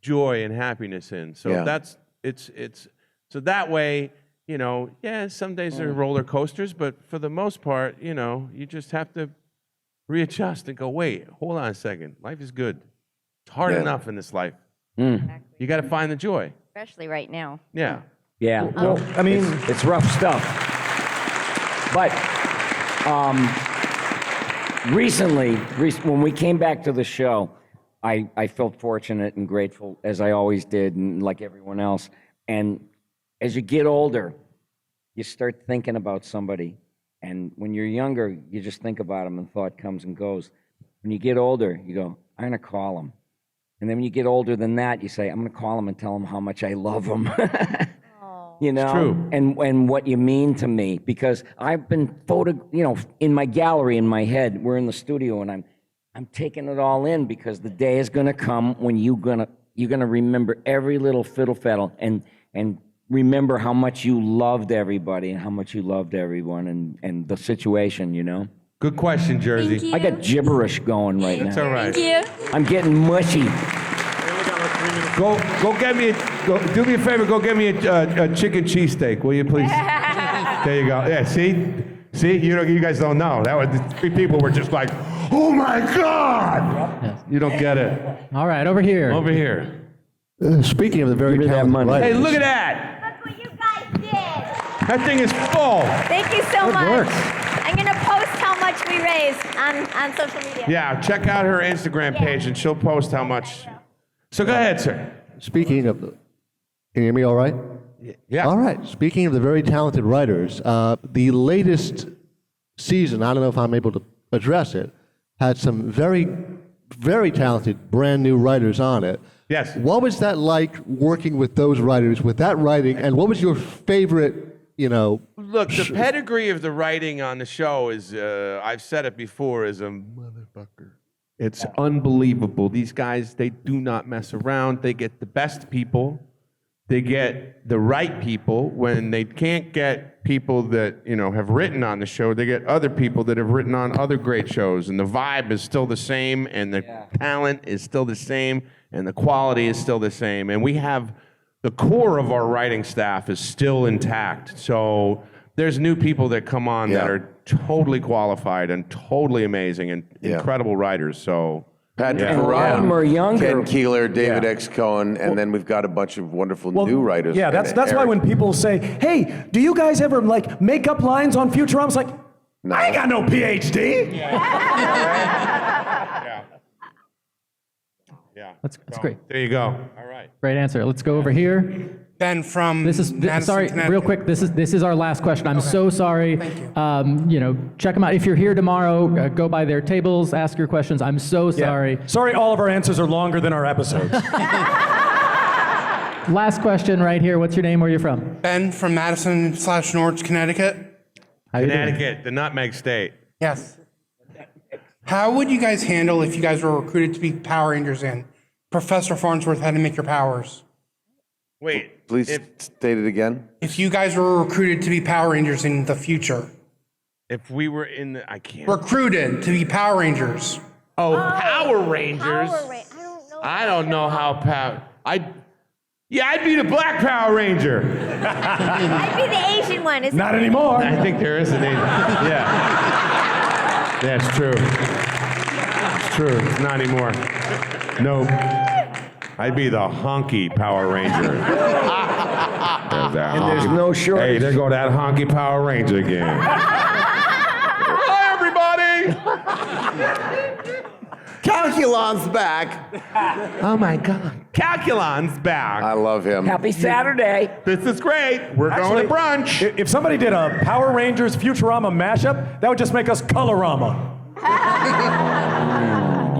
joy and happiness in. So so that way, some days are roller coasters, but for the most part, you just have to readjust and go, wait, hold on a second. Life is good. It's hard enough in this life. You got to find the joy. Especially right now. Yeah. Yeah. Well, I mean, it's rough stuff. But recently, when we came back to the show, I felt fortunate and grateful, as I always did, and like everyone else. And as you get older, you start thinking about somebody. And when you're younger, you just think about them and thought comes and goes. When you get older, you go, I'm going to call them. And then when you get older than that, you say, I'm going to call them and tell them how much I love them. You know, it's true. And what you mean to me, because I've been in my gallery in my head, we're in the studio and I'm taking it all in, because the day is going to come when you're going to remember every little fiddle faddle and remember how much you loved everybody and how much you loved everyone and the situation, Good question, Jersey. Thank you. I got gibberish going right That's now. all right. Thank you. I'm getting mushy. Go get me do me a favor, go get me a chicken cheesesteak, will you please? There you go. Yeah, see, you guys don't know. That was the 3 people were just like, oh my God! Yes. You don't get it. All right, over here. Over here. Speaking of the very talented writers. Hey, look at that! That's what you guys did. That thing is full. Thank you so much. work. I'm going to post how much we raised on social media. Yeah, check out her Instagram page and she'll post how much. So go ahead, sir. Speaking of, can you hear me all right? Yeah. All right. Speaking of the very talented writers, the latest season, I don't know if I'm able to address it, had some very, very talented brand new writers on it. Yes. What was that like working with those writers, with that writing, and what was your favorite, Look, the pedigree of the writing on the show is, I've said it before, is a motherfucker. It's unbelievable. These guys, they do not mess around. They get the best people. They get the right people. When they can't get people that, have written on the show, they get other people that have written on other great shows. And the vibe is still the same, and the talent is still the same, and the quality is still the same. And we have the core of our writing staff is still intact. So there's new people that come on that are totally qualified and totally amazing and incredible writers. So Patrick And a lot of them are younger. Ken Keeler, David X. Cohen, and then we've got a bunch of wonderful new writers. Yeah, that's why Eric. when people say, "Hey, do you guys ever make up lines on Futurama?" It's like, I ain't got no PhD. Yeah. That's great. There you go. All right. Great answer. Let's go over here. Ben from Madison, sorry, Connecticut. real quick. This is our last question. I'm so sorry. Thank you. Check them out. If you're here tomorrow, go by their tables, ask your questions. I'm so sorry. Sorry, all of our answers are longer than our episodes. Last question right here. What's your name? Where are you from? Ben from Madison/Norwich, Connecticut. How you doing? Connecticut, the nutmeg state. Yes. How would you guys handle if you guys were recruited to be Power Rangers and Professor Farnsworth had to make your powers? Wait. Please state it again. If you guys were recruited to be Power Rangers in the future. If we were in the, I can't. Recruited to be Power Rangers. Oh, Power Rangers. I don't know how I'd be the Black Power Ranger. I'd be the Asian one. Isn't Not it? anymore. I think there is an Asian. Yeah. That's true. It's true. It's not anymore. Nope. I'd be the honky Power Ranger. And there's no shortage. Hey, there go that honky Power Ranger again. Hi, everybody. Calculon's back. Oh my God. Calculon's back. I love him. Happy Saturday. This is great. We're going to brunch. If somebody did a Power Rangers Futurama mashup, that would just make us Colorama.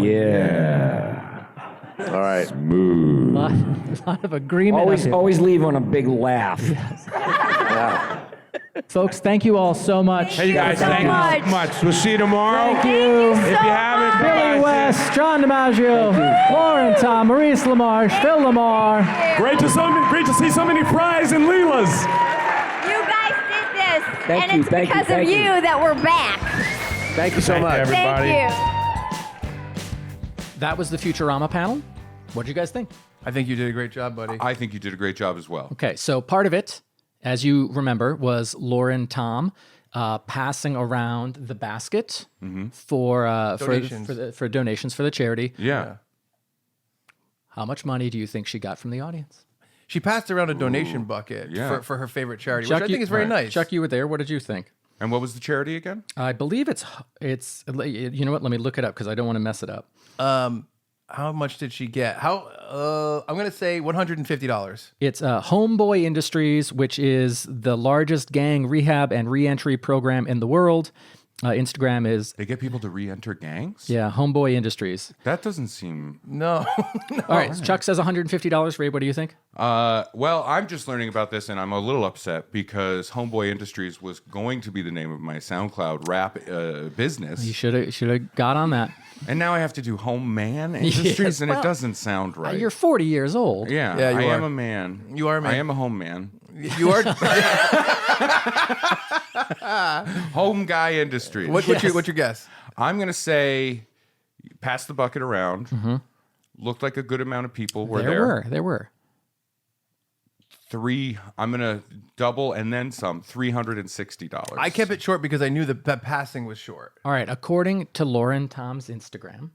Yeah. All right. A lot of agreement. Always leave on a big laugh. Folks, thank you all so much. Hey, you guys, thank you so much. We'll see you tomorrow. Thank you. If you haven't, Billy West, John DiMaggio, Lauren Tom, Maurice LaMarche, Phil LaMarr. Great to see so many fries and Leela's. You guys did this. Thank and you, it's thank you, because of thank you you. that we're back. Thank you so much. everybody. Thank you. That was the Futurama panel. What did you guys think? I think you did a great job, buddy. I think you did a great job as well. Okay, so part of it as you remember, was Lauren Tom passing around the basket for donations for the charity. Yeah. How much money do you think she got from the audience? She passed around a donation bucket for her favorite charity, Chuck, which I think is very nice. Chuck, you were there. What did you think? And what was the charity again? I believe it's. You know what? Let me look it up because I don't want to mess it up. How much did she get? I'm going to say $150. It's Homeboy Industries, which is the largest gang rehab and reentry program in the world. Instagram is... They get people to re-enter gangs? Yeah, Homeboy Industries. That doesn't seem... No. All right, Chuck says $150. Ray, what do you think? Well, I'm just learning about this, and I'm a little upset because Homeboy Industries was going to be the name of my SoundCloud rap business. You should have got on that. And now I have to do Home Man Industries, and it doesn't sound right. You're 40 years old. Yeah, I am a man. You are a man. I am a home man. You are... Home Guy Industries. What's your guess? I'm going to say pass the bucket around. Looked like a good amount of people were there. There were. I'm going to double and then some, $360. I kept it short because I knew that passing was short. All right, according to Lauren Tom's Instagram,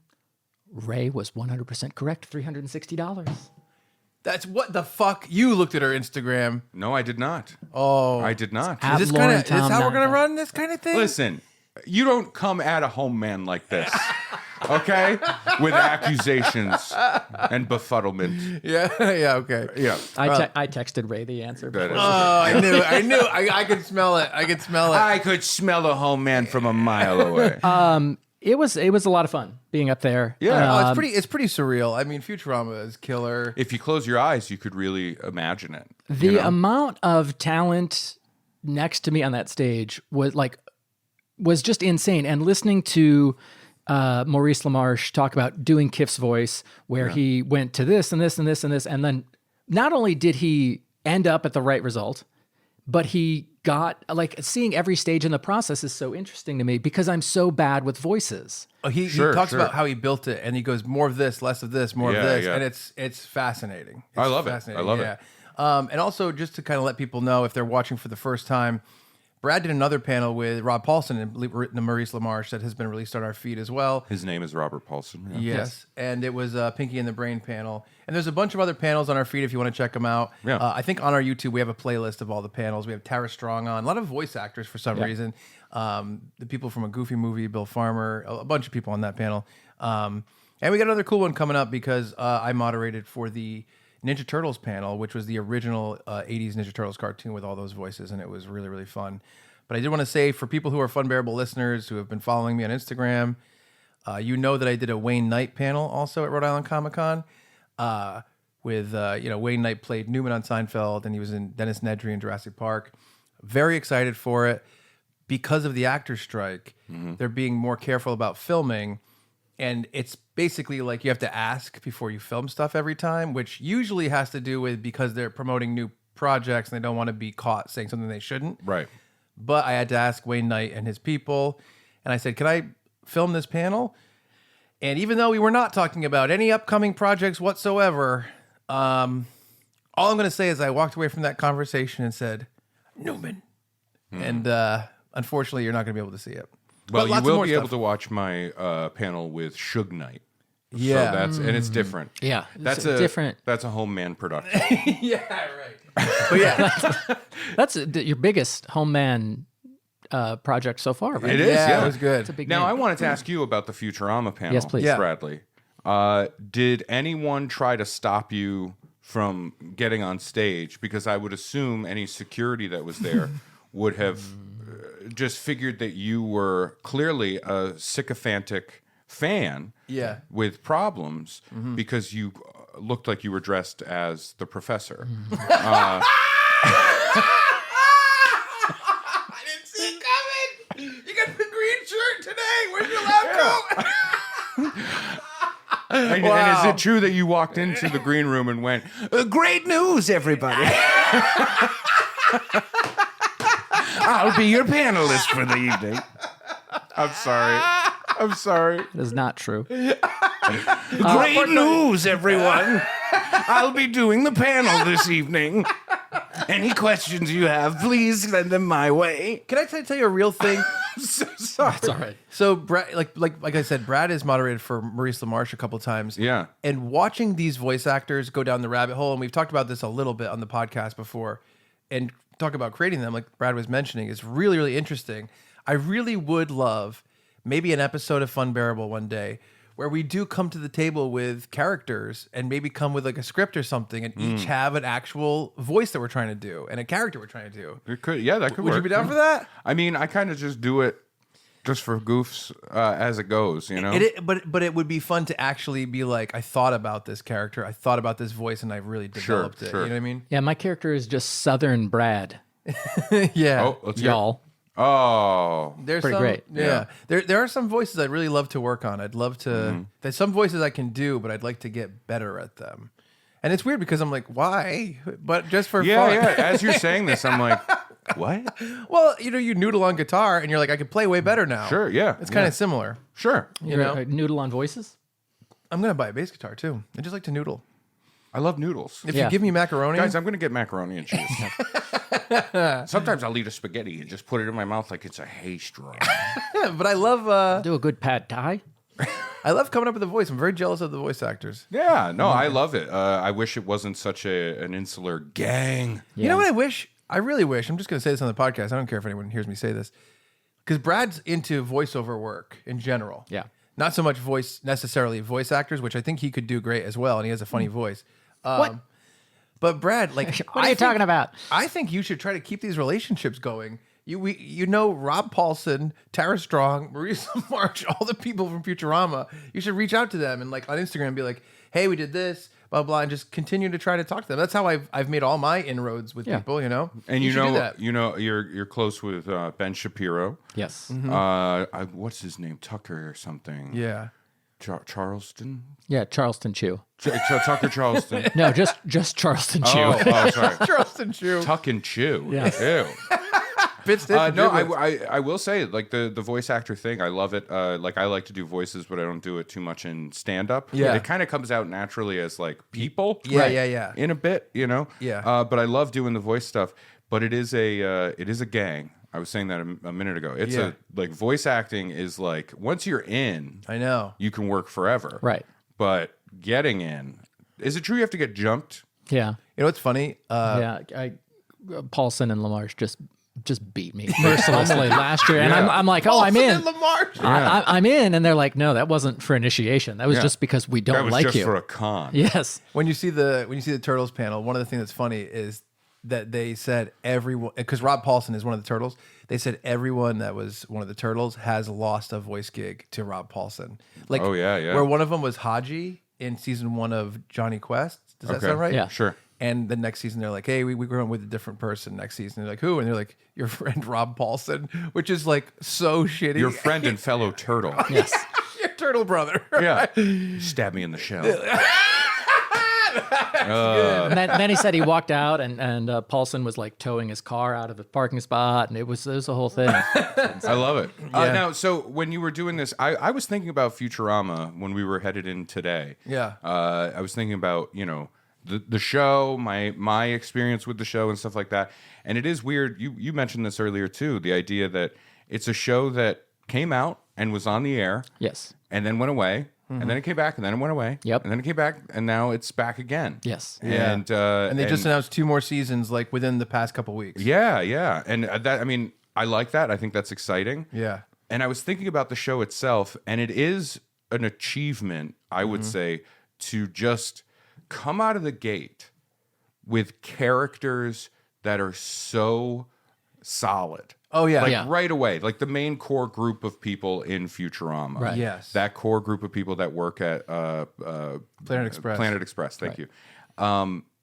Ray was 100% correct, $360. That's what the fuck? You looked at her Instagram. No, I did not. Oh. I did not. Is this how we're going to run this kind of thing? Listen, you don't come at a home man like this, okay? With accusations and befuddlement. Yeah, okay. Yeah. I texted Ray the answer. That is- I knew. I could smell it. I could smell it. I could smell a home man from a mile away. It was a lot of fun being up there. Yeah. It's pretty surreal. I mean, Futurama is killer. If you close your eyes, you could really imagine it. The amount of talent next to me on that stage was just insane. And listening to Maurice LaMarche talk about doing Kif's voice, where he went to this and this and this and this, and then not only did he end up at the right result, but he got, seeing every stage in the process is so interesting to me because I'm so bad with voices. Oh, he talks about how he built it, and he goes more of this, less of this, more of this, and it's fascinating. I love it. And also, just to kind of let people know, if they're watching for the first time, Brad did another panel with Rob Paulson and Maurice LaMarche that has been released on our feed as well. His name is Robert Paulson. Yeah. Yes, and it was Pinky and the Brain panel. And there's a bunch of other panels on our feed if you want to check them out. Yeah. I think on our YouTube we have a playlist of all the panels. We have Tara Strong on, a lot of voice actors for some reason. The people from A Goofy Movie, Bill Farmer, a bunch of people on that panel. And we got another cool one coming up because I moderated for the Ninja Turtles panel, which was the original 80s Ninja Turtles cartoon with all those voices, and it was really, really fun. But I did want to say, for people who are Funbearable listeners who have been following me on Instagram, you know that I did a Wayne Knight panel also at Rhode Island Comic Con with, Wayne Knight played Newman on Seinfeld, and he was in Dennis Nedry in Jurassic Park. Very excited for it. Because of the actor strike, they're being more careful about filming. And it's basically like you have to ask before you film stuff every time, which usually has to do with because they're promoting new projects and they don't want to be caught saying something they shouldn't. Right. But I had to ask Wayne Knight and his people. And I said, can I film this panel? And even though we were not talking about any upcoming projects whatsoever, all I'm going to say is I walked away from that conversation and said, Newman. And unfortunately, you're not going to be able to see it. Well, you will be able to watch my panel with Suge Knight. Yeah. So and it's different. Yeah. That's different. That's a home man production. Yeah, right. But yeah. That's your biggest home man project so far, right? It is, yeah. It was good. It's a big Now, name. I wanted to ask you about the Futurama panel. Yes, please. Yeah. Bradley. Did anyone try to stop you from getting on stage? Because I would assume any security that was there would have just figured that you were clearly a sycophantic fan with problems because you looked like you were dressed as the professor. I didn't see it coming. You got the green shirt today. Where's your lab coat? And is it true that you walked into the green room and went, "Great news, everybody! I'll be your panelist for the evening." I'm sorry. That is not true. Great news, everyone! I'll be doing the panel this evening. Any questions you have, please send them my way. Can I tell you a real thing? I'm so sorry. It's all right. So Brad, like I said, Brad has moderated for Maurice LaMarche a couple times. Yeah. And watching these voice actors go down the rabbit hole, and we've talked about this a little bit on the podcast before, and talk about creating them, like Brad was mentioning, is really, really interesting. I really would love maybe an episode of Funbearable one day where we do come to the table with characters and maybe come with like a script or something and each have an actual voice that we're trying to do and a character we're trying to do. It could, yeah, that could Would work. you be down for that? I mean, I kind of just do it just for goofs as it goes, you know? But it would be fun to actually be like, I thought about this character, I thought about this voice, and I really developed it. sure. You know what I mean? Yeah, my character is just Southern Brad. Yeah. Oh, let's hear it. Y'all. Oh, There's Pretty some, great. Yeah. There are some voices I'd really love to work on. I'd love to. There's some voices I can do, but I'd like to get better at them. And it's weird because I'm like, why? But just for fun. yeah. As you're saying this, I'm like, what? Well, you noodle on guitar, and you're like, I can play way better now. Sure, yeah. It's kind of similar. Sure. You know, Noodle on voices? I'm gonna buy a bass guitar too. I just like to noodle. I love noodles. If you give me macaroni, Guys, I'm going to get macaroni and cheese. Sometimes I'll eat a spaghetti and just put it in my mouth like it's a hay straw. but I love Do a good pad thai. I love coming up with a voice. I'm very jealous of the voice actors. Yeah, no, I love it. I wish it wasn't such an insular gang. You know what I wish? I really wish. I'm just going to say this on the podcast. I don't care if anyone hears me say this. Because Brad's into voiceover work in general. Yeah. Not so much necessarily voice actors, which I think he could do great as well, and he has a funny voice. What? But Brad, like, What are you talking about? I think you should try to keep these relationships going. You know Rob Paulson, Tara Strong, Maurice LaMarche, all the people from Futurama. You should reach out to them and like on Instagram be like, hey, we did this, blah blah, and just continue to try to talk to them. That's how I've made all my inroads with people. You know, And should do that. you're close with Ben Shapiro. Yes. What's his name? Tucker or something. Yeah. Charleston. Yeah, Charleston Chew. Tucker Charleston. No, just Charleston Chew. Oh, sorry. Charleston Chew. Tuck and Chew. Yes. Ew. No, I will say, like, the voice actor thing, I love it. Like, I like to do voices, but I don't do it too much in stand-up. Yeah. It kind of comes out naturally as, like, people. Yeah, yeah. In a bit, you know? Yeah. But I love doing the voice stuff. But it is a gang. I was saying that a minute ago. It's like, voice acting is, like, once you're in, I know. you can work forever. Right. But getting in, is it true you have to get jumped? Yeah. You know what's funny? Paulson and LaMarche just beat me mercilessly last year, and I'm like, oh, I'm in. I'm in, and they're like, no, that wasn't for initiation. That was just because we don't That was like just you. for a con. Yes. When you see the Turtles panel, one of the things that's funny is that they said everyone, because Rob Paulson is one of the Turtles, they said everyone that was one of the Turtles has lost a voice gig to Rob Paulson. Like, Oh, yeah. where one of them was Haji in season 1 of Johnny Quest. Does that sound right? Yeah. Sure. And the next season, they're like, hey, we're going with a different person next season. They're like, who? And they're like, your friend Rob Paulson, which is like so shitty. Your friend and fellow turtle. Yes. Your turtle brother. Yeah. Stab me in the shell. And then he said he walked out, and Paulson was like towing his car out of the parking spot, and it was a whole thing. I love it. Yeah. Now, so when you were doing this, I was thinking about Futurama when we were headed in today. Yeah. I was thinking about, the show, my experience with the show and stuff like that. And it is weird. You mentioned this earlier too, the idea that it's a show that came out and was on the air. Yes. And then went away. And then it came back, and then it went away. Yep. And then it came back, and now it's back again. Yes. Yeah. And they just announced 2 more seasons like within the past couple weeks. Yeah. And I like that. I think that's exciting. Yeah. And I was thinking about the show itself, and it is an achievement, I would say, to just come out of the gate with characters that are so solid. Oh, yeah. Like right away, like the main core group of people in Futurama. Right. Yes. That core group of people that work at Planet Express. Planet Express, thank you.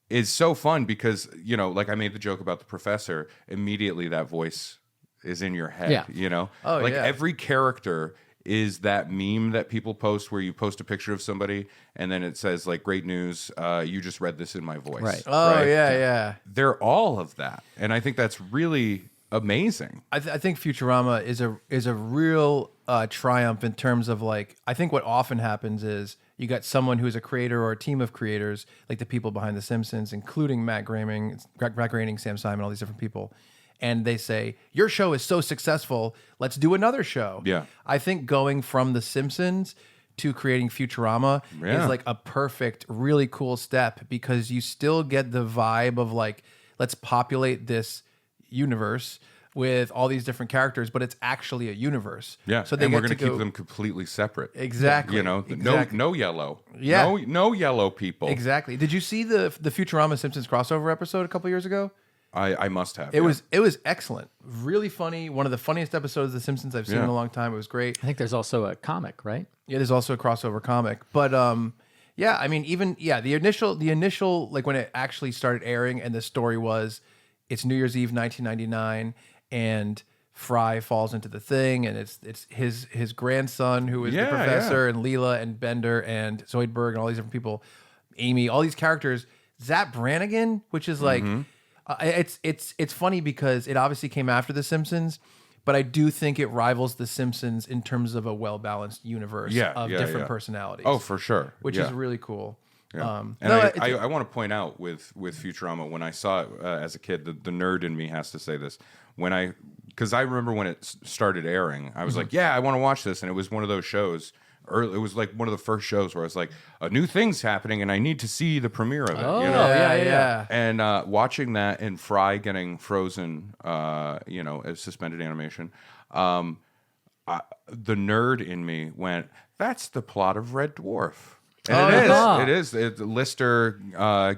Is so fun because, like I made the joke about the professor, immediately that voice is in your head, Yeah. Oh, like yeah. every character is that meme that people post where you post a picture of somebody and then it says like, great news, you just read this in my voice. Right. Oh, yeah. They're all of that. And I think that's really amazing. I think Futurama is a real triumph in terms of like, I think what often happens is You got someone who's a creator or a team of creators, like the people behind The Simpsons, including Matt Groening, Sam Simon, all these different people. And they say, your show is so successful, let's do another show. Yeah. I think going from The Simpsons to creating Futurama Yeah. is like a perfect, really cool step, because you still get the vibe of like, let's populate this universe with all these different characters, but it's actually a universe. Yeah, So they and we're get going to to go keep them completely separate. Exactly. You know, Exactly. no yellow. Yeah. No yellow people. Exactly. Did you see the Futurama Simpsons crossover episode a couple years ago? I must have. It was excellent, really funny. One of the funniest episodes of The Simpsons I've seen in a long time. It was great. I think there's also a comic, right? Yeah, there's also a crossover comic, but yeah, I mean, even the initial like when it actually started airing, and the story was, it's New Year's Eve 1999, and Fry falls into the thing, and it's his grandson who is the professor, and Leela and Bender and Zoidberg and all these different people, Amy, all these characters. Zap Brannigan, which is like. It's funny because it obviously came after The Simpsons, but I do think it rivals The Simpsons in terms of a well-balanced universe of different personalities. Oh, for sure. Which is really cool. Yeah. And no, I want to point out with Futurama, when I saw it as a kid, the nerd in me has to say this. Because I remember when it started airing, I was like, yeah, I want to watch this. And it was one of those shows. It was like one of the first shows where I was like, a new thing's happening and I need to see the premiere of it. Oh, you know? yeah. And watching that and Fry getting frozen, as suspended animation, the nerd in me went, that's the plot of Red Dwarf. And it is. Lister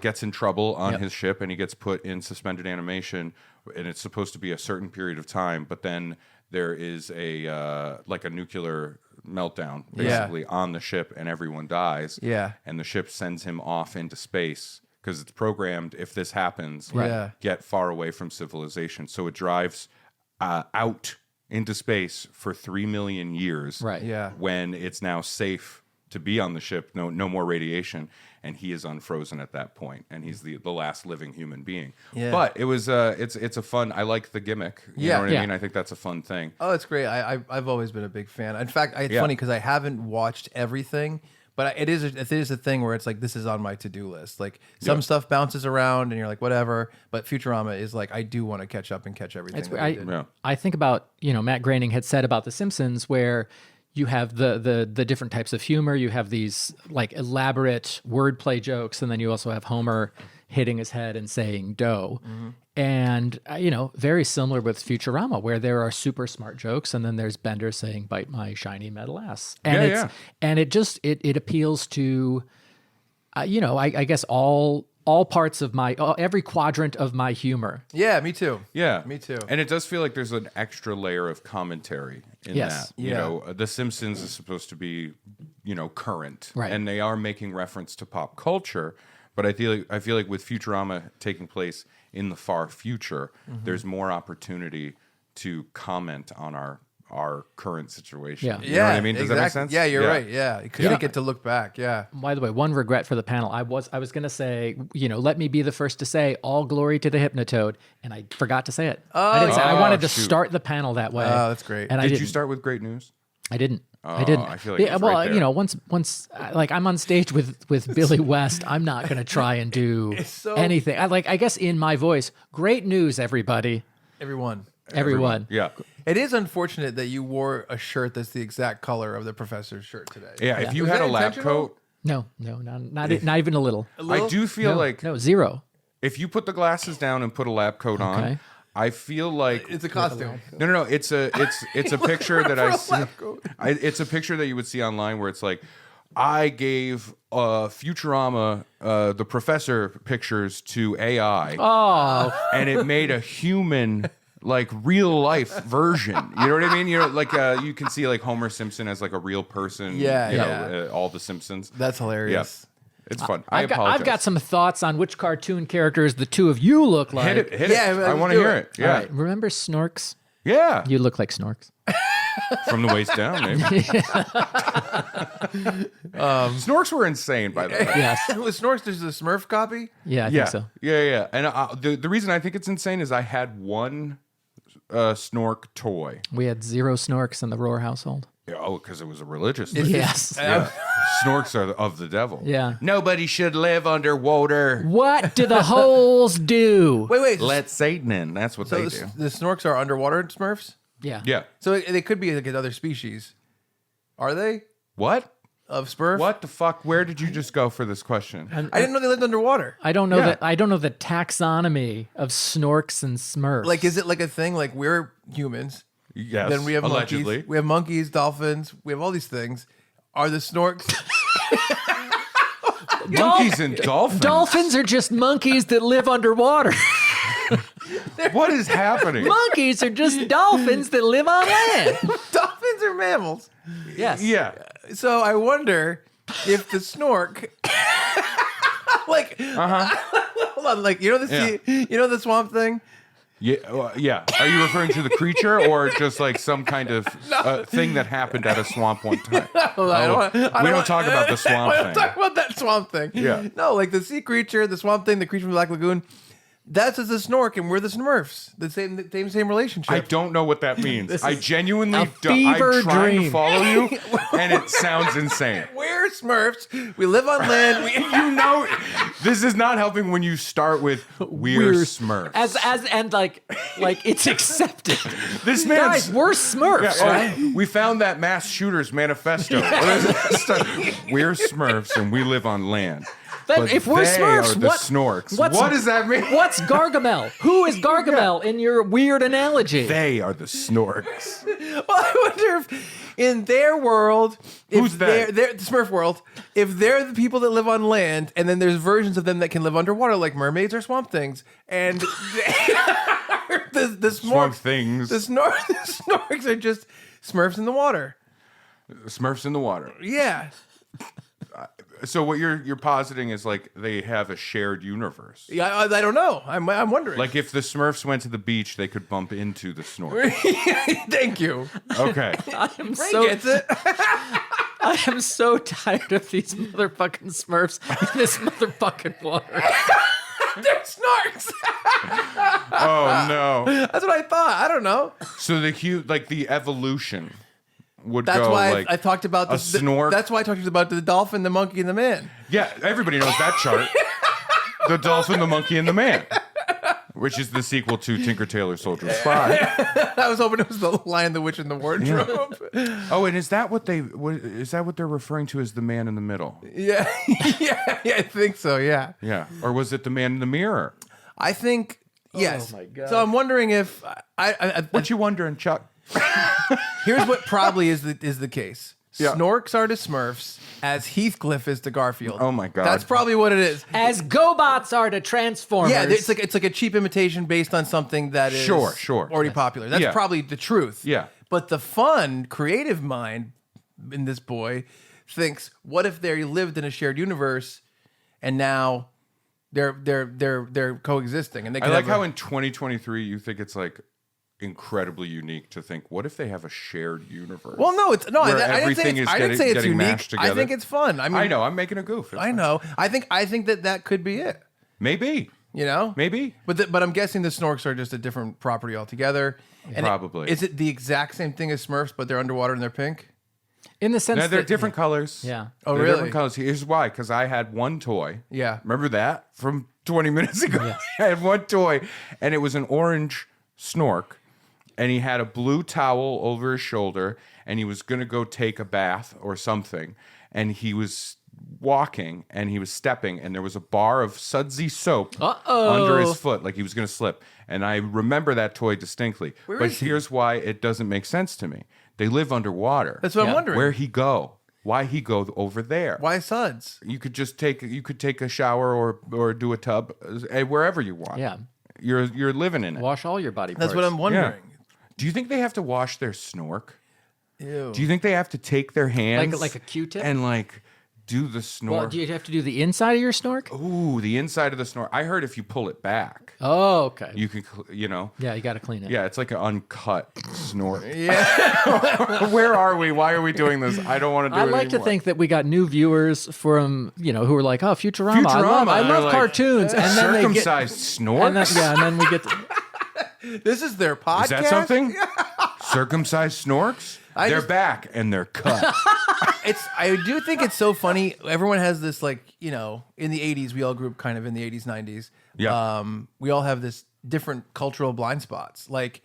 gets in trouble on his ship and he gets put in suspended animation, and it's supposed to be a certain period of time, but then there is a nuclear meltdown basically on the ship, and everyone dies. Yeah. And the ship sends him off into space because it's programmed, if this happens, get far away from civilization. So it drives out into space for 3 million years. Right. Yeah. When it's now safe to be on the ship, no more radiation, and he is unfrozen at that point, and he's the last living human being. Yeah. But it was it's a fun. I like the gimmick. You know what I mean? I think that's a fun thing. Oh, it's great. I've always been a big fan. In fact, it's funny because I haven't watched everything, but it is a thing where it's like, this is on my to-do list. Like some stuff bounces around and you're like, whatever. But Futurama is like, I do want to catch up and catch everything. I think about, Matt Groening had said about The Simpsons, where you have the different types of humor. You have these like elaborate wordplay jokes, and then you also have Homer hitting his head and saying "dough." And very similar with Futurama, where there are super smart jokes, and then there's Bender saying "bite my shiny metal ass," and it appeals to, I guess all parts of every quadrant of my humor. Yeah, me too. Yeah, me too. And it does feel like there's an extra layer of commentary in that. The Simpsons is supposed to be, current, right? And they are making reference to pop culture. But I feel like with Futurama taking place in the far future, there's more opportunity to comment on our current situation. Yeah. You know what I mean? Does that make sense? Yeah, you're right. Yeah, because you get to look back. Yeah. By the way, one regret for the panel. I was going to say, let me be the first to say all glory to the Hypnotoad, and I forgot to say it. I didn't say. I wanted to start the panel that way. Oh, that's great. And Did you start with great news? I didn't. Oh, I didn't. I feel like it's right there. Once like I'm on stage with Billy West, I'm not going to try and do anything. I guess in my voice, great news, everybody. Everyone. Yeah. It is unfortunate that you wore a shirt that's the exact color of the professor's shirt today. Yeah, if you had a lab coat. No, not even a little. I do feel like zero. If you put the glasses down and put a lab coat on, I feel like it's a costume. No. It's a picture that I see. It's a picture that you would see online where it's like, I gave Futurama the professor pictures to AI. Oh, and it made a human. Like real life version, you know what I mean? You can see like Homer Simpson as like a real person. All the Simpsons. That's hilarious. Yeah. It's fun. I apologize. I've got some thoughts on which cartoon characters the two of you look like. Hit it. I want to hear it. Yeah. All right. Remember Snorks? Yeah. You look like Snorks. From the waist down, maybe. Snorks were insane, by the way. Yes. With Snorks, there's a Smurf copy? Yeah, I think so. Yeah. And the reason I think it's insane is I had one Snork toy. We had 0 Snorks in the Rohrer household. Yeah, because it was a religious thing. Yes. Yeah. Snorks are of the devil. Yeah. Nobody should live underwater. What do the holes do? Wait. Let Satan in. That's what So they do. the Snorks are underwater Smurfs? Yeah. Yeah. So they could be like another species. Are they? What? Of Smurf? What the fuck? Where did you just go for this question? I didn't know they lived underwater. I don't know I don't know the taxonomy of Snorks and Smurfs. Like, is it like a thing? Like, we're humans. Yes. Then we have allegedly. monkeys. We have monkeys, dolphins. We have all these things. Are the Snorks? Monkeys and dolphins. Dolphins are just monkeys that live underwater. What is happening? Monkeys are just dolphins that live on land. Dolphins are mammals. Yes. Yeah. So I wonder if the Snork, like, hold on, like, you know the swamp thing. Yeah, yeah. Are you referring to the creature or just like some kind of thing that happened at a swamp one time? We don't talk about the swamp We thing. don't talk about that swamp thing. Yeah. No, like the sea creature, the swamp thing, the creature from the Black Lagoon. That's just a Snork, and we're the Smurfs. The same relationship. I don't know what that means. I genuinely a don't. I'm fever trying dream. to follow you, and it sounds insane. We're Smurfs. We live on land. You know, this is not helping when you start with we're Smurfs. And like it's accepted. This man's Guys, we're Smurfs, Yeah, right? we found that mass shooter's manifesto. We're Smurfs and we live on land. But if we're they Smurfs, are the what Snorks. What does that mean? What's Gargamel? Who is Gargamel in your weird analogy? They are the Snorks. Well, I wonder if in their world, Who's they? They're the Smurf world, if they're the people that live on land, and then there's versions of them that can live underwater, like mermaids or swamp things, and the Swamp things. the Snorks are just Smurfs in the water. Smurfs in the water. Yeah. So what you're positing is like they have a shared universe. Yeah, I don't know. I'm wondering. Like if the Smurfs went to the beach, they could bump into the Snorks. Thank you. Okay. Ray gets it. I am so tired of these motherfucking Smurfs in this motherfucking water. They're Snorks. Oh no. That's what I thought. I don't know. So the evolution would That's go why like I talked about a Snork. That's why I talked about the dolphin, the monkey, and the man. Yeah, everybody knows that chart. The dolphin, the monkey, and the man, which is the sequel to Tinker Tailor Soldier Spy. I was hoping it was the Lion, the Witch, and the Wardrobe. Oh, and is that what they're referring to as the man in the middle? Yeah, I think so. Yeah. Yeah, or was it the man in the mirror? I think yes. Oh my God. So I'm wondering if I What you wondering, Chuck? here's what probably is the case. Yeah. Snorks are to Smurfs as Heathcliff is to Garfield. Oh my God. That's probably what it is. As GoBots are to Transformers. Yeah, it's like a cheap imitation based on something that is Sure. already popular. That's Yeah. probably the truth. Yeah. But the fun, creative mind in this boy thinks, what if they lived in a shared universe and now they're coexisting and they I can like have how in 2023 you think it's like incredibly unique to think, what if they have a shared universe? Well, no, it's no. I Where didn't say everything it's, is I didn't say it's getting unique. mashed I together. think it's fun. I mean, I know I'm making a goof. It's I fine. know. I think that could be it. Maybe. You know, Maybe. But I'm guessing the Snorks are just a different property altogether. And Probably. Is it the exact same thing as Smurfs, but they're underwater and they're pink? in the sense No, they're that different colors. Yeah. Oh, They're really? different colors. Here's why. Because I had one toy. Yeah. Remember that from 20 minutes ago? I had one toy, and it was an orange Snork, and he had a blue towel over his shoulder, and he was going to go take a bath or something, and he was walking, and he was stepping, and there was a bar of sudsy soap under his foot, like he was going to slip. And I remember that toy distinctly. Where but is he? here's why it doesn't make sense to me. They live underwater. That's what I'm wondering. Where he go? Why he go over there? Why suds? You could just take a shower or do a tub wherever you want. Yeah. You're living in it. Wash all your body parts. That's what I'm wondering. Do you think they have to wash their snork? Ew. Do you think they have to take their hands like a Q-tip and like do the snork? Well, do you have to do the inside of your snork? Ooh, the inside of the snork. I heard if you pull it back, Oh, okay. you can, Yeah, you got to clean it. Yeah, it's like an uncut snork. Yeah. Where are we? Why are we doing this? I don't want to do I it like to anymore. think that we got new viewers from, who are like, oh, Futurama. I They're love like, cartoons. And then they get, circumcised snorks? and then we get to, This is their podcast. Is that something? Circumcised snorks? They're back and they're cut. I do think it's so funny. Everyone has this like, in the 80s, we all grew up kind of in the 80s, 90s. Yeah. We all have this different cultural blind spots. Like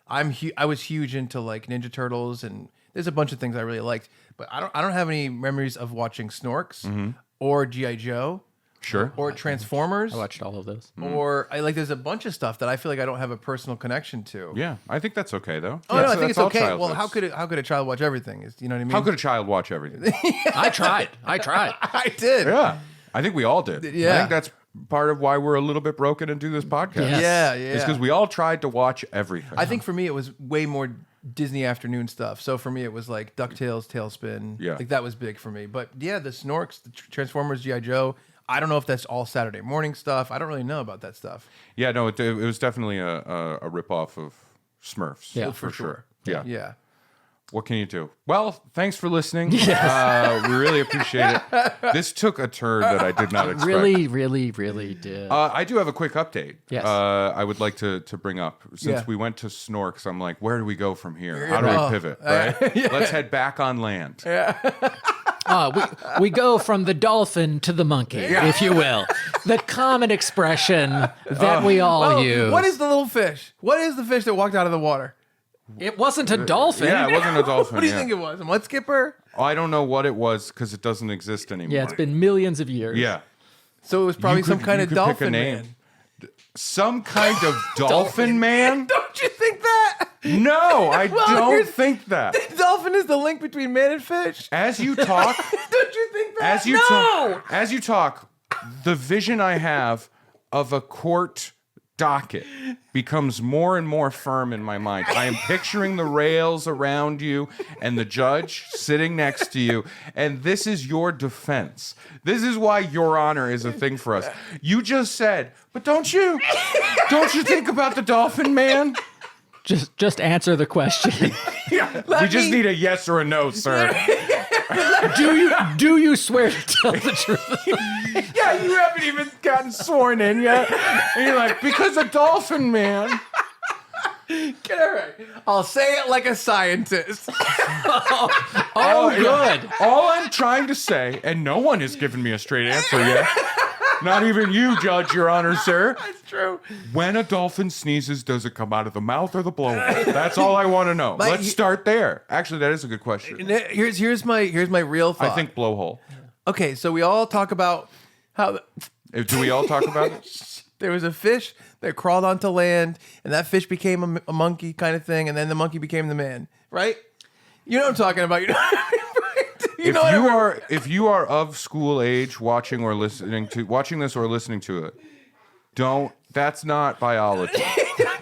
I was huge into like Ninja Turtles, and there's a bunch of things I really liked, but I don't have any memories of watching Snorks or G.I. Joe. Sure. Or Transformers. I watched all of those. Or there's a bunch of stuff that I feel like I don't have a personal connection to. Yeah, I think that's okay though. Oh, no, I think it's all okay. child Well, does. how could a child watch everything? You know what I mean? How could a child watch everything? I tried. I did. Yeah, I think we all did. Yeah. I think that's part of why we're a little bit broken and do this podcast. Yes. Yeah. It's because we all tried to watch everything. I think for me, it was way more Disney afternoon stuff. So for me, it was like DuckTales, Tailspin. Yeah. Like that was big for me. But yeah, the Snorks, the Transformers, G.I. Joe. I don't know if that's all Saturday morning stuff. I don't really know about that stuff. Yeah, no, it was definitely a ripoff of Smurfs. Yeah, for sure. Yeah. Yeah. What can you do? Well, thanks for listening. We really appreciate it. This took a turn that I did not expect. Really, really, really did. I do have a quick update. Yes. I would like to bring up. Since Yeah. we went to Snorks, I'm like, where do we go from here? How do we pivot? Right? Let's head back on land. We go from the dolphin to the monkey, if you will. The common expression that we all use. What is the little fish? What is the fish that walked out of the water? It wasn't a dolphin. Yeah, it wasn't a dolphin. What do you think it was? A mud skipper? I don't know what it was because it doesn't exist anymore. Yeah, it's been millions of years. Yeah. So it was probably some kind of pick a dolphin name. man. Some kind of dolphin man? Don't you think that? No, I Well, don't here's- think that. Dolphin is the link between man and fish. As you talk, Don't you think that? as you talk, the vision I have of a court docket becomes more and more firm in my mind. I am picturing the rails around you and the judge sitting next to you, and this is your defense. This is why Your Honor is a thing for us. You just said, but don't you think about the dolphin man? Just answer the question. We just need a yes or a no, sir. Do you swear to tell the truth? Yeah, you haven't even gotten sworn in yet. And you're like, because a dolphin man. Get it right. I'll say it like a scientist. Oh, good. All I'm trying to say, and no one has given me a straight answer yet. Not even you, Judge, Your Honor, sir. That's true. When a dolphin sneezes, does it come out of the mouth or the blowhole? That's all I want to know. Let's start there. Actually, that is a good question. Here's my real thought. I think blowhole. Okay, so we all talk about how Do we all talk about it? there was a fish that crawled onto land, and that fish became a monkey kind of thing, and then the monkey became the man, right? You know what I'm talking about. You know If you are of school age watching this or listening to it, that's not biology.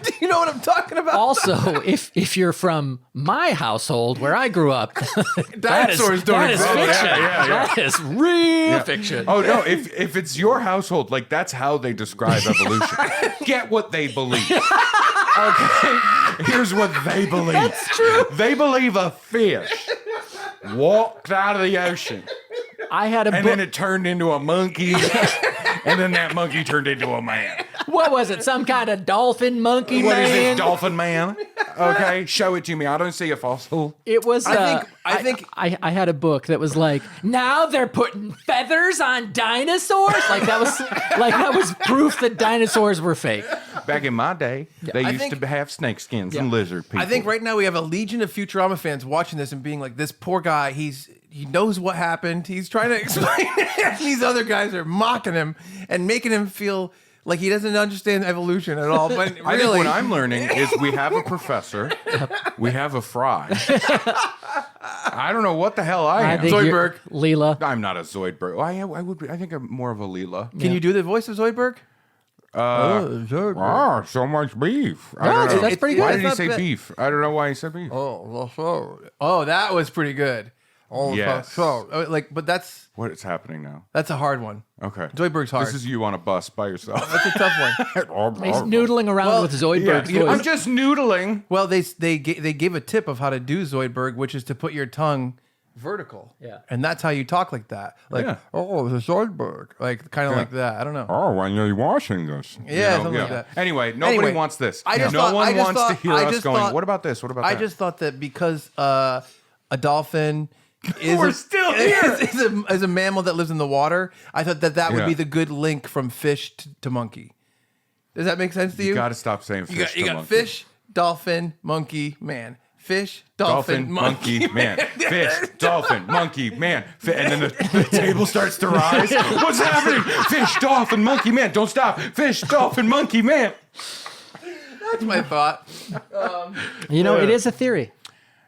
Do you know what I'm talking about? Also, if you're from my household where I grew up, Dinosaurs don't that is exist. fiction. Yeah. That is real fiction. Oh no! If it's your household, like that's how they describe evolution. Get what they believe. Okay, here's what they believe. That's true. They believe a fish walked out of the ocean, I had a and book. then it turned into a monkey, and then that monkey turned into a man. What was it? Some kind of dolphin monkey What man? is it, dolphin man? Okay, show it to me. I don't see a fossil. It was. I think I had a book that was like, now they're putting feathers on dinosaurs. Like that was proof that dinosaurs were fake. Back in my day, they I used think- to have snake skins and lizard people. I think right now we have a legion of Futurama fans watching this and being like, this poor guy, he knows what happened. He's trying to explain it. And these other guys are mocking him and making him feel like he doesn't understand evolution at all. But I think really, what I'm learning is we have a professor, we have a fry. I don't know what the hell I am. think Zoidberg. Leela. I'm not a Zoidberg. Well, I would be. I think I'm more of a Leela. Can you do the voice of Zoidberg? So much beef. I don't know. that's pretty good. Why It's did he not say bad. beef? I don't know why he said beef. Oh, that was pretty good. Yes. But that's What is happening now? a hard one. Okay. Zoidberg's hard. This is you on a bus by yourself. That's a tough one. He's noodling around with Zoidberg's voice. I'm just noodling. Well, they gave a tip of how to do Zoidberg, which is to put your tongue vertical. Yeah. And that's how you talk like that. Like, Yeah. oh, the Zoidberg. Like, kind of like that. I don't know. Oh, when you're washing this. Yeah, something like that. Anyway, nobody Anyway, wants this. I just no thought- one I just wants thought- to hear I us just going, thought- what about this? What about I that? just thought that because a dolphin We're still here. Is a mammal that lives in the water. I thought that would Yeah. be the good link from fish to monkey. Does that make sense to you? You got to stop saying fish. You got monkey. fish, dolphin, monkey, man. Fish, dolphin, monkey, man. Fish, dolphin, monkey, man. And then the table starts to rise. What's happening? Fish, dolphin, monkey, man. Don't stop. Fish, dolphin, monkey, man. That's my thought. It is a theory.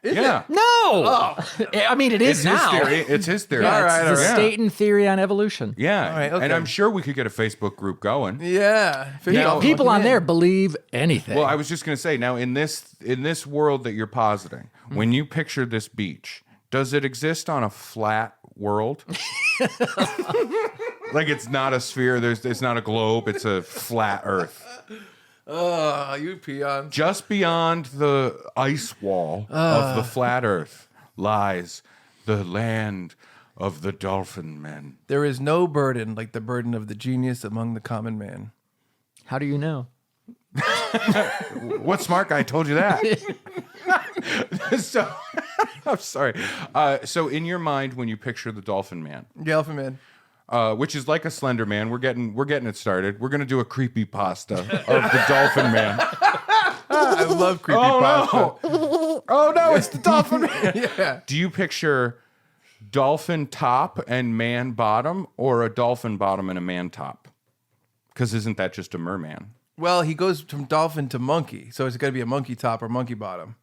Yeah. No! I mean, it is It's now. his theory. It's his theory. Yeah, it's the Staten theory on evolution. Yeah. All right, okay. And I'm sure we could get a Facebook group going. Yeah. Fish, dolphin, People monkey, on man. there believe anything. Well, I was just going to say, now in this world that you're positing, when you picture this beach, does it exist on a flat world? Like it's not a sphere, it's not a globe, it's a flat earth. Oh, you peon. Just beyond the ice wall of the flat earth lies the land of the dolphin men. There is no burden like the burden of the genius among the common man. How do you know? What smart guy told you that? So, I'm sorry. So in your mind, when you picture the dolphin man, Dolphin man. which is like a Slender Man, we're getting it started. We're gonna do a creepy pasta of the dolphin man. I love creepy pasta. No. Oh no, it's the dolphin man. Yeah. Do you picture dolphin top and man bottom, or a dolphin bottom and a man top? Because isn't that just a merman? Well, he goes from dolphin to monkey, so it's got to be a monkey top or monkey bottom.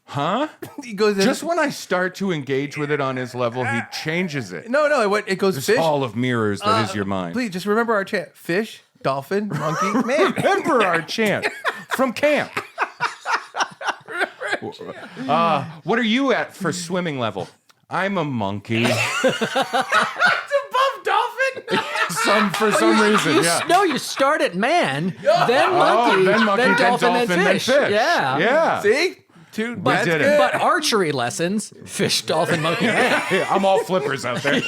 Huh? He goes just when I start to engage with it on his level, he changes it. No, it goes This fish. hall of mirrors that is your mind. Please just remember our chant: fish, dolphin, monkey, man. Remember our chant from camp. What are you at for swimming level? I'm a monkey. It's above dolphin. For some reason, yeah. No, you start at man, then monkey, then dolphin, then fish. Yeah. Yeah. See? But, did it. but archery lessons, fish, dolphin, monkey, man. Yeah, I'm all flippers out there.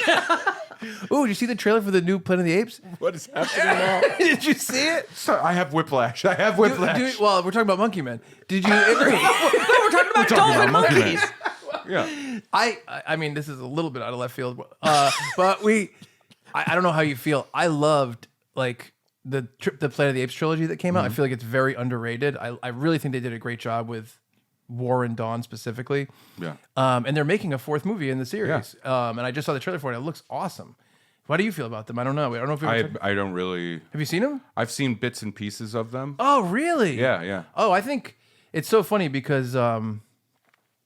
Ooh, did you see the trailer for the new Planet of the Apes? What is happening now? Did you see it? So I have whiplash. Well, Well, we're talking about Monkey Man. Did you? No, we're talking about dolphin monkeys. Yeah. I mean, this is a little bit out of left field, but I don't know how you feel. I loved like the Planet of the Apes trilogy that came out. I feel like it's very underrated. I really think they did a great job with War and Dawn specifically. Yeah. And they're making a fourth movie in the series. And I just saw the trailer for it. It looks awesome. How do you feel about them? I don't know. I don't know if I don't really. Have you seen them? I've seen bits and pieces of them. Oh, really? Yeah. Oh, I think it's so funny because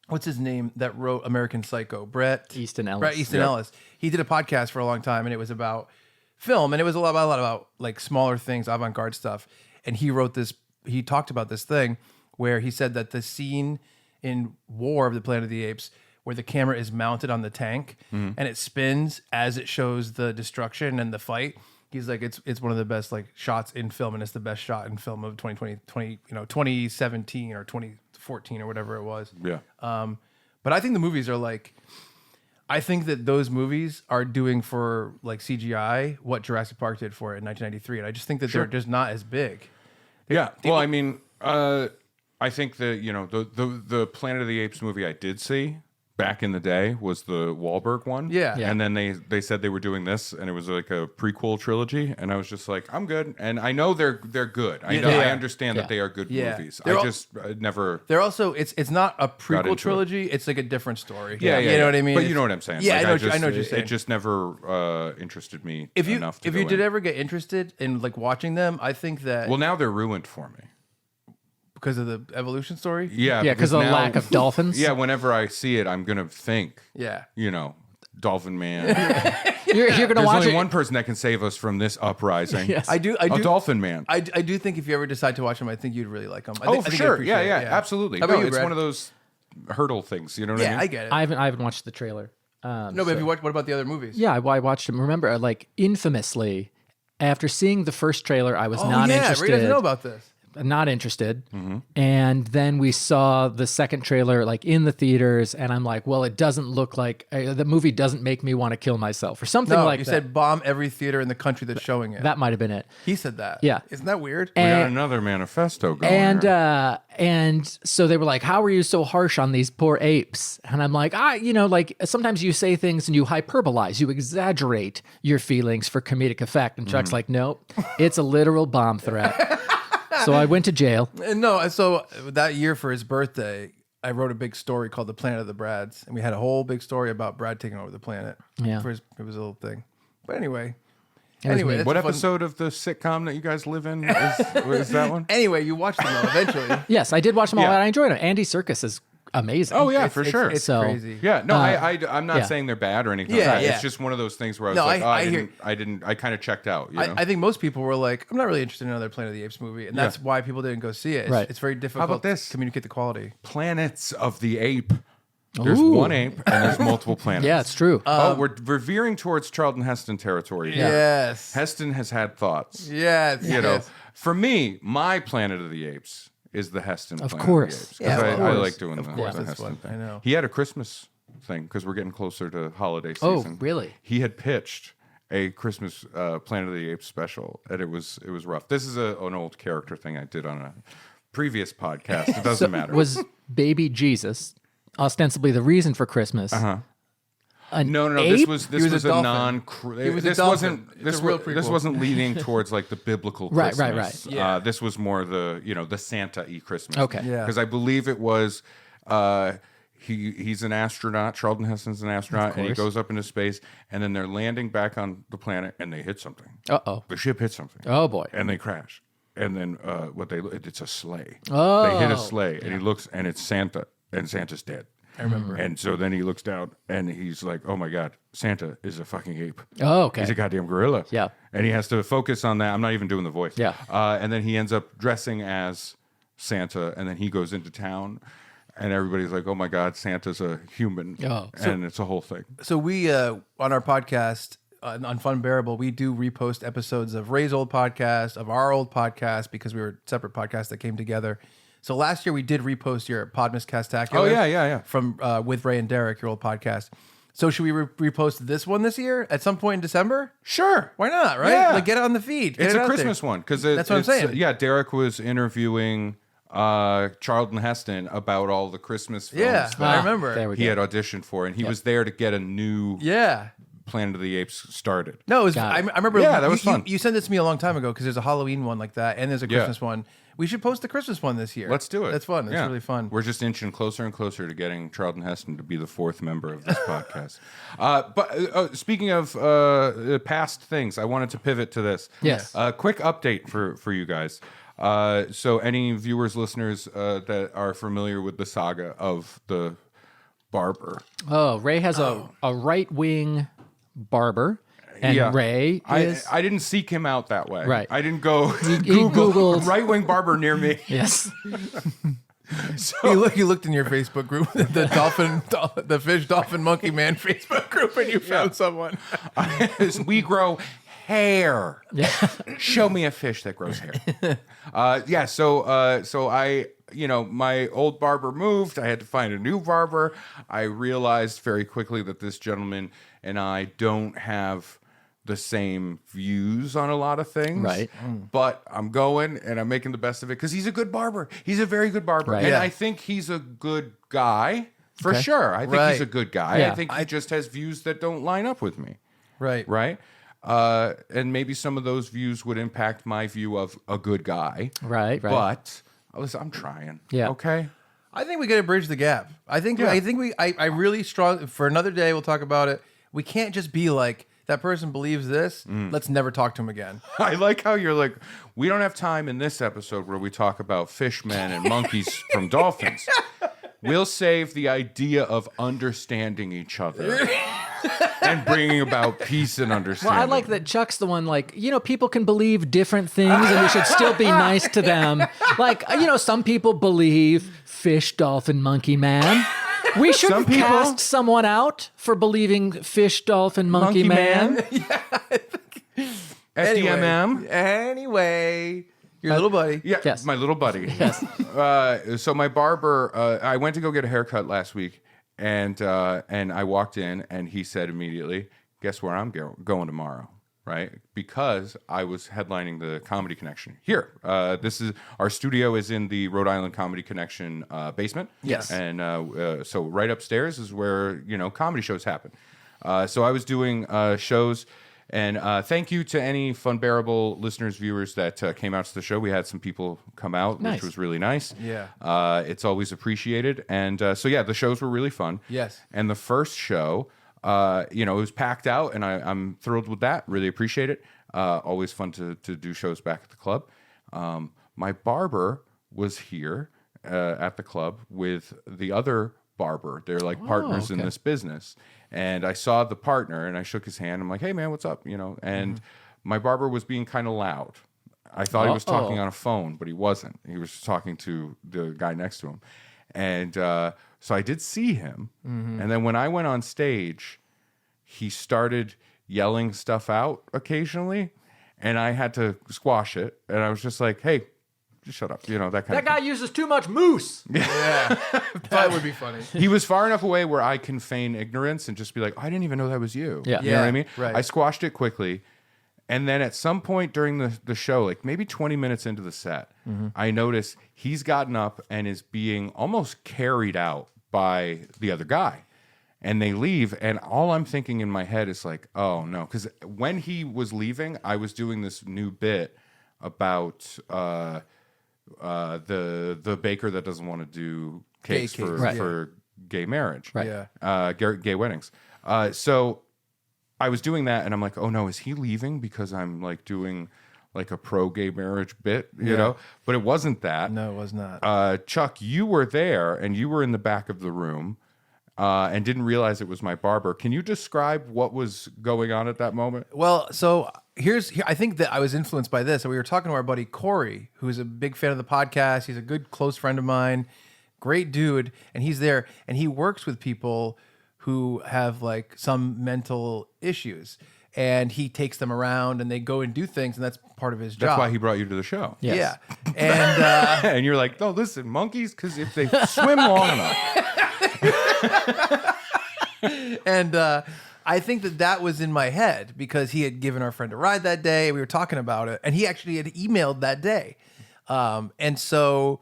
what's his name that wrote American Psycho? Bret Easton Ellis. He did a podcast for a long time, and it was about film, and it was a lot about like smaller things, avant-garde stuff. And he wrote this. He talked about this thing where he said that the scene in War of the Planet of the Apes, where the camera is mounted on the tank and it spins as it shows the destruction and the fight. He's like, it's one of the best like shots in film, and it's the best shot in film of 2017 or 2014 or whatever it was. Yeah. But I think the movies are like, I think that those movies are doing for like CGI what Jurassic Park did for it in 1993, and I just think that they're just not as big. Well, I mean, I think that the Planet of the Apes movie I did see back in the day was the Wahlberg one. Yeah. And then they said they were doing this, and it was like a prequel trilogy, and I was just like, I'm good. And I know they're good. I understand that they are good movies. Never. They're also it's not a prequel into trilogy. It's like a different story. Yeah, you know what I mean. But you know what I'm saying. Yeah, Like, I know what you're saying. It just never interested me enough to if you did ever get interested in like watching them, I think that well, now they're ruined for me. Because of the evolution story? Yeah, because of the lack of dolphins? Yeah, whenever I see it, I'm going to think, Dolphin Man. You're going to watch There's only it. one person that can save us from this uprising. Yes. I do. A Dolphin Man. I do think if you ever decide to watch them, I think you'd really like them. I For think sure. you'd appreciate it, Absolutely. How about you, it's Brad? one of those hurdle things. You know what I mean? I get it. I haven't watched the trailer. No, but have you watched? What about the other movies? Yeah, I watched them. Remember, like infamously, after seeing the first trailer, I was not Ray interested. doesn't know about this. not interested. And then we saw the second trailer like in the theaters, and I'm like, well, it doesn't look like the movie doesn't make me want to kill myself or something like you that. said bomb every theater in the country that's showing it. That might have been it. He said that. Yeah. Isn't that weird? We got another manifesto going. And so they were like, how are you so harsh on these poor apes? And I'm like, like sometimes you say things and you hyperbolize, you exaggerate your feelings for comedic effect. And Chuck's like, nope, it's a literal bomb threat. So I went to jail. No, so that year for his birthday, I wrote a big story called The Planet of the Brads. And we had a whole big story about Brad taking over the planet. Yeah. It was a little thing. But anyway. neat. What episode of the sitcom that you guys live in is that one? Anyway, you watched them though, eventually. Yes, I did watch them all, Yeah. and I enjoyed it. Andy Serkis is amazing. Oh yeah, for sure. It's So, crazy. Yeah, no, I'm not saying they're bad or anything. Yeah, like that. yeah. It's just one of those things where I was No, like, I I kind of checked out. You know? I think most people were like, I'm not really interested in another Planet of the Apes movie. And that's why people didn't go see it. Right. It's very difficult about this? to communicate the quality. Planets of the Ape. There's Ooh. one ape and there's multiple planets. Yeah, it's true. We're veering towards Charlton Heston territory here. Yes. Heston has had thoughts. Yes. You know, for me, my Planet of the Apes is the Heston Of Planet course. of the Apes. 'Cause Yeah, I of like doing Of the, course, the that's Heston what thing. I know. He had a Christmas thing because we're getting closer to holiday Oh, season. really? He had pitched a Christmas Planet of the Apes special, and it was rough. This is an old character thing I did on a previous podcast. It doesn't matter. Was baby Jesus ostensibly the reason for Christmas? No. Ape? This He was was a a dolphin. non. He was a This dolphin. wasn't. It's This a real was. This prequel. wasn't leading towards like the biblical Right, Christmas. right. Yeah. This was more the Santa-y Christmas. Okay. Yeah. Because I believe it was. He's an astronaut. Charlton Heston's an astronaut, and he course. goes up into space, and then they're landing back on the planet, and they hit something. Uh-oh. The ship hits something. Oh, boy. And they crash. And then it's a sleigh. Oh. They hit a sleigh, and he looks, and it's Santa, and Santa's dead. I remember. And so then he looks down and he's like, oh my God, Santa is a fucking ape. Oh, okay. He's a goddamn gorilla. Yeah. And he has to focus on that. I'm not even doing the voice. Yeah. And then he ends up dressing as Santa, and then he goes into town, and everybody's like, oh my God, Santa's a human. Oh. And it's a whole thing. So we, on our podcast, on Funbearable, we do repost episodes of Ray's old podcast, of our old podcast, because we were separate podcasts that came together. So last year we did repost your Podmas Castacular. Oh, yeah. From with Ray and Derek, your old podcast. So should we repost this one this year at some point in December? Sure. Why not? Right? Yeah. Like get it on the feed. Get It's it a out Christmas there. one because That's what I'm saying. Yeah, Derek was interviewing Charlton Heston about all the Christmas films Yeah, that I remember. There we he go. had auditioned for, and he was there to get a new Yeah. Planet of the Apes started. No, it was, Got I it. remember. Yeah, that was fun. You sent this to me a long time ago because there's a Halloween one like that, and there's a Yeah. Christmas one. We should post the Christmas one this year. Let's do it. That's fun. It's Yeah. really fun. We're just inching closer and closer to getting Charlton Heston to be the fourth member of this podcast. But speaking of past things, I wanted to pivot to this. Yes. Quick update for you guys. So any viewers, listeners that are familiar with the saga of the barber. Oh, Ray has a right-wing barber, and Ray is... I didn't seek him out that way. Right. I didn't go He Google Googled- right-wing barber near me. Yes. You looked in your Facebook group, the fish dolphin monkey man Facebook group, and you found someone. We grow hair. Yeah. Show me a fish that grows hair. So I, my old barber moved. I had to find a new barber. I realized very quickly that this gentleman and I don't have the same views on a lot of things. Right. But I'm going and I'm making the best of it because he's a good barber. He's a very good barber. Right. And Yeah. I think he's a good guy for Okay. sure. I think Right. he's a good guy. Yeah. I think he just has views that don't line up with me. Right. Right? And maybe some of those views would impact my view of a good guy. Right. But listen, I'm trying. Yeah. Okay. I think we got to bridge the gap. I really strong for another day. We'll talk about it. We can't just be like, that person believes this. Let's never talk to him again. I like how you're like, we don't have time in this episode where we talk about fishmen and monkeys from dolphins. We'll save the idea of understanding each other and bringing about peace and Well, understanding. I like that Chuck's the one, like, people can believe different things and we should still be nice to them. Like, some people believe fish, dolphin, monkey, man. We should Some people- cast someone out for believing fish, dolphin, monkey, man. SDMM. Anyway, Your little buddy. Yeah, Yes. my little buddy. Yes. So my barber, I went to go get a haircut last week, and I walked in, and he said immediately, "Guess where I'm going tomorrow?" Right? Because I was headlining the Comedy Connection here. This is our studio is in the Rhode Island Comedy Connection basement. Yes. And so right upstairs is where comedy shows happen. So I was doing shows. And thank you to any Funbearable listeners, viewers that came out to the show. We had some people come out, Nice. which was really nice. Yeah. It's always appreciated. And so, yeah, the shows were really fun. Yes. And the first show, it was packed out, and I'm thrilled with that. Really appreciate it. Always fun to do shows back at the club. My barber was here at the club with the other barber. They're like partners in this business. And I saw the partner, and I shook his hand. I'm like, "Hey, man, what's up?" And my barber was being kind of loud. I thought he was talking on a phone, but he wasn't. He was talking to the guy next to him. And so I did see him. And then when I went on stage, he started yelling stuff out occasionally, and I had to squash it. And I was just like, "Hey, just shut up," that kind of That guy uses too much moose. Yeah. That would be funny. He was far enough away where I can feign ignorance and just be like, "I didn't even know that was you." Yeah. You know what I mean? Right. I squashed it quickly. And then at some point during the show, like maybe 20 minutes into the set, I notice he's gotten up and is being almost carried out by the other guy. And they leave, and all I'm thinking in my head is like, "Oh no," because when he was leaving, I was doing this new bit about the baker that doesn't want to do cakes Gay for, cakes, right. for gay marriage, Right. Yeah. gay weddings. So I was doing that, and I'm like, "Oh no, is he leaving because I'm like doing like a pro gay marriage bit?" You know, but it wasn't that. No, it was not. Chuck, you were there, and you were in the back of the room. And didn't realize it was my barber. Can you describe what was going on at that moment? Well, so I think that I was influenced by this. So we were talking to our buddy Corey, who's a big fan of the podcast. He's a good close friend of mine, great dude, and he's there, and he works with people who have like some mental issues, and he takes them around, and they go and do things, and that's part of his job. That's why he brought you to the show. Yeah, and And you're like, "No, listen, monkeys, because if they swim long enough." and I think that was in my head because he had given our friend a ride that day. We were talking about it, and he actually had emailed that day. And so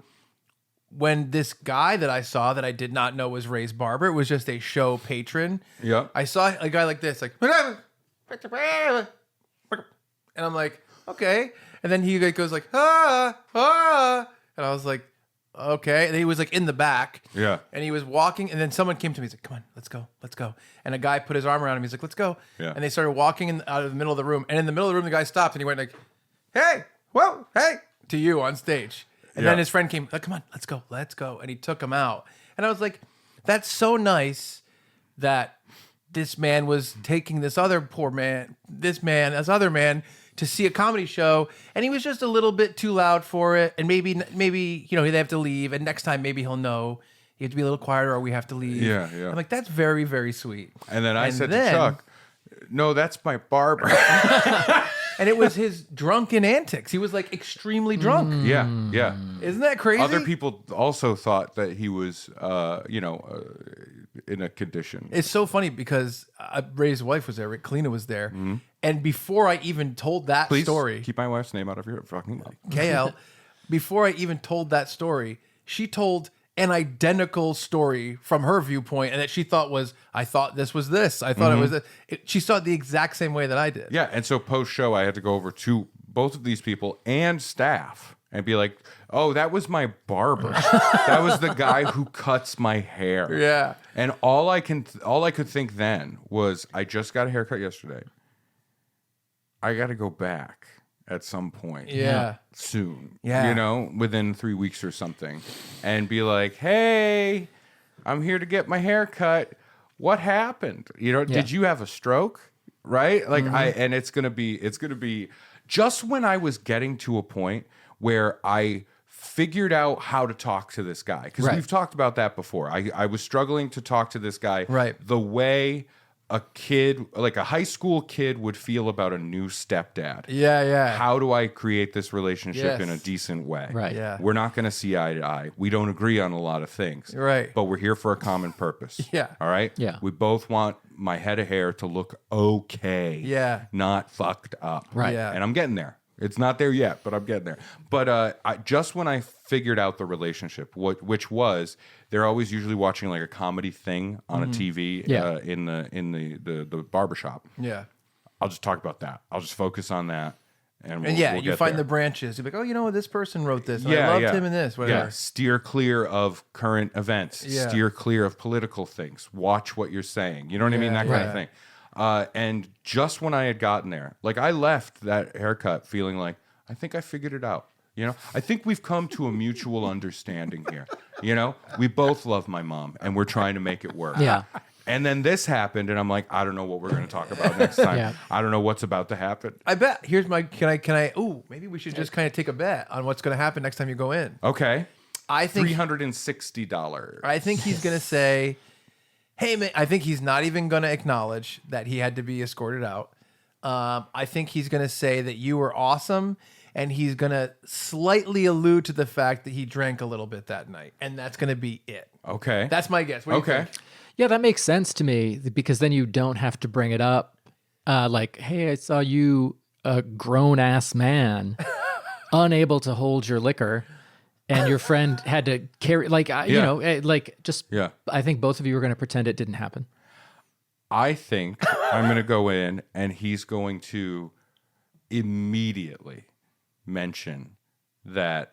when this guy that I saw that I did not know was Ray's barber, it was just a show patron. Yeah. I saw a guy like this, like, and I'm like, okay. And then he goes like, and I was like, okay. And he was like in the back. Yeah. And he was walking, and then someone came to me. He's like, "Come on, let's go, let's go." And a guy put his arm around him. He's like, "Let's go." Yeah. And they started walking out of the middle of the room. And in the middle of the room, the guy stopped, and he went like, "Hey, whoa, hey," to you on stage. And then his friend came, like, "Come on, let's go, let's go." And he took him out. And I was like, that's so nice that this man was taking this other other man to see a comedy show, and he was just a little bit too loud for it, and maybe they have to leave, and next time maybe he'll know you have to be a little quieter or we have to leave. Yeah. I'm like, that's very, very sweet. And then I said to Chuck, "No, that's my barber." And it was his drunken antics. He was like extremely drunk. Yeah. Isn't that crazy? Other people also thought that he was, in a condition. It's so funny because Ray's wife was there. Kalina was there. And before I even told that Please story, keep my wife's name out of your fucking mouth. KL, before I even told that story, she told an identical story from her viewpoint, and that she thought was, I thought this was this. I thought it was this. She saw it the exact same way that I did. Yeah, and so post-show, I had to go over to both of these people and staff and be like, "Oh, that was my barber. That was the guy who cuts my hair." Yeah. And all I could think then was, I just got a haircut yesterday. I got to go back at some point. Yeah. Soon. Yeah. Within 3 weeks or something, and be like, "Hey, I'm here to get my hair cut. What happened? Did you have a stroke?" Right? Like and it's gonna be just when I was getting to a point where I figured out how to talk to this guy, because we've talked about that before. I was struggling to talk to this guy right. the way a kid, like a high school kid, would feel about a new stepdad. Yeah. How do I create this relationship in a Yes. decent way? Right. Yeah. We're not going to see eye to eye. We don't agree on a lot of things. Right. But we're here for a common purpose. Yeah. All right? Yeah. We both want my head of hair to look okay. Yeah. Not fucked up. Right. Yeah. And I'm getting there. It's not there yet, but I'm getting there. But just when I figured out the relationship, which was they're always usually watching like a comedy thing on a TV Yeah. in the barbershop. Yeah. I'll just talk about that. I'll just focus on that. And And yeah, we'll you get find there. the branches. You're like, oh, you know what? This person wrote this. And I loved him in this. Whatever. Yeah, steer clear of current events. Yeah. Steer clear of political things. Watch what you're saying. You know what I mean? That kind of thing. And just when I had gotten there, like I left that haircut feeling like, I think I figured it out. You know, I think we've come to a mutual understanding here. You know, we both love my mom and we're trying to make it work. Yeah. And then this happened, and I'm like, I don't know what we're going to talk about next time. Yeah. I don't know what's about to happen. I bet. Here's my. Can I? Ooh, maybe we should just kind of take a bet on what's going to happen next time you go in. Okay. I think $360. I think he's going to say, "Hey man," I think he's not even going to acknowledge that he had to be escorted out. I think he's going to say that you were awesome, and he's going to slightly allude to the fact that he drank a little bit that night, and that's going to be it. Okay. That's my guess. What do you think? Yeah, that makes sense to me because then you don't have to bring it up. Like, hey, I saw you, a grown ass man, unable to hold your liquor, and your friend had to carry, like, you know, like just. Yeah. I think both of you were going to pretend it didn't happen. I think I'm going to go in, and he's going to immediately mention that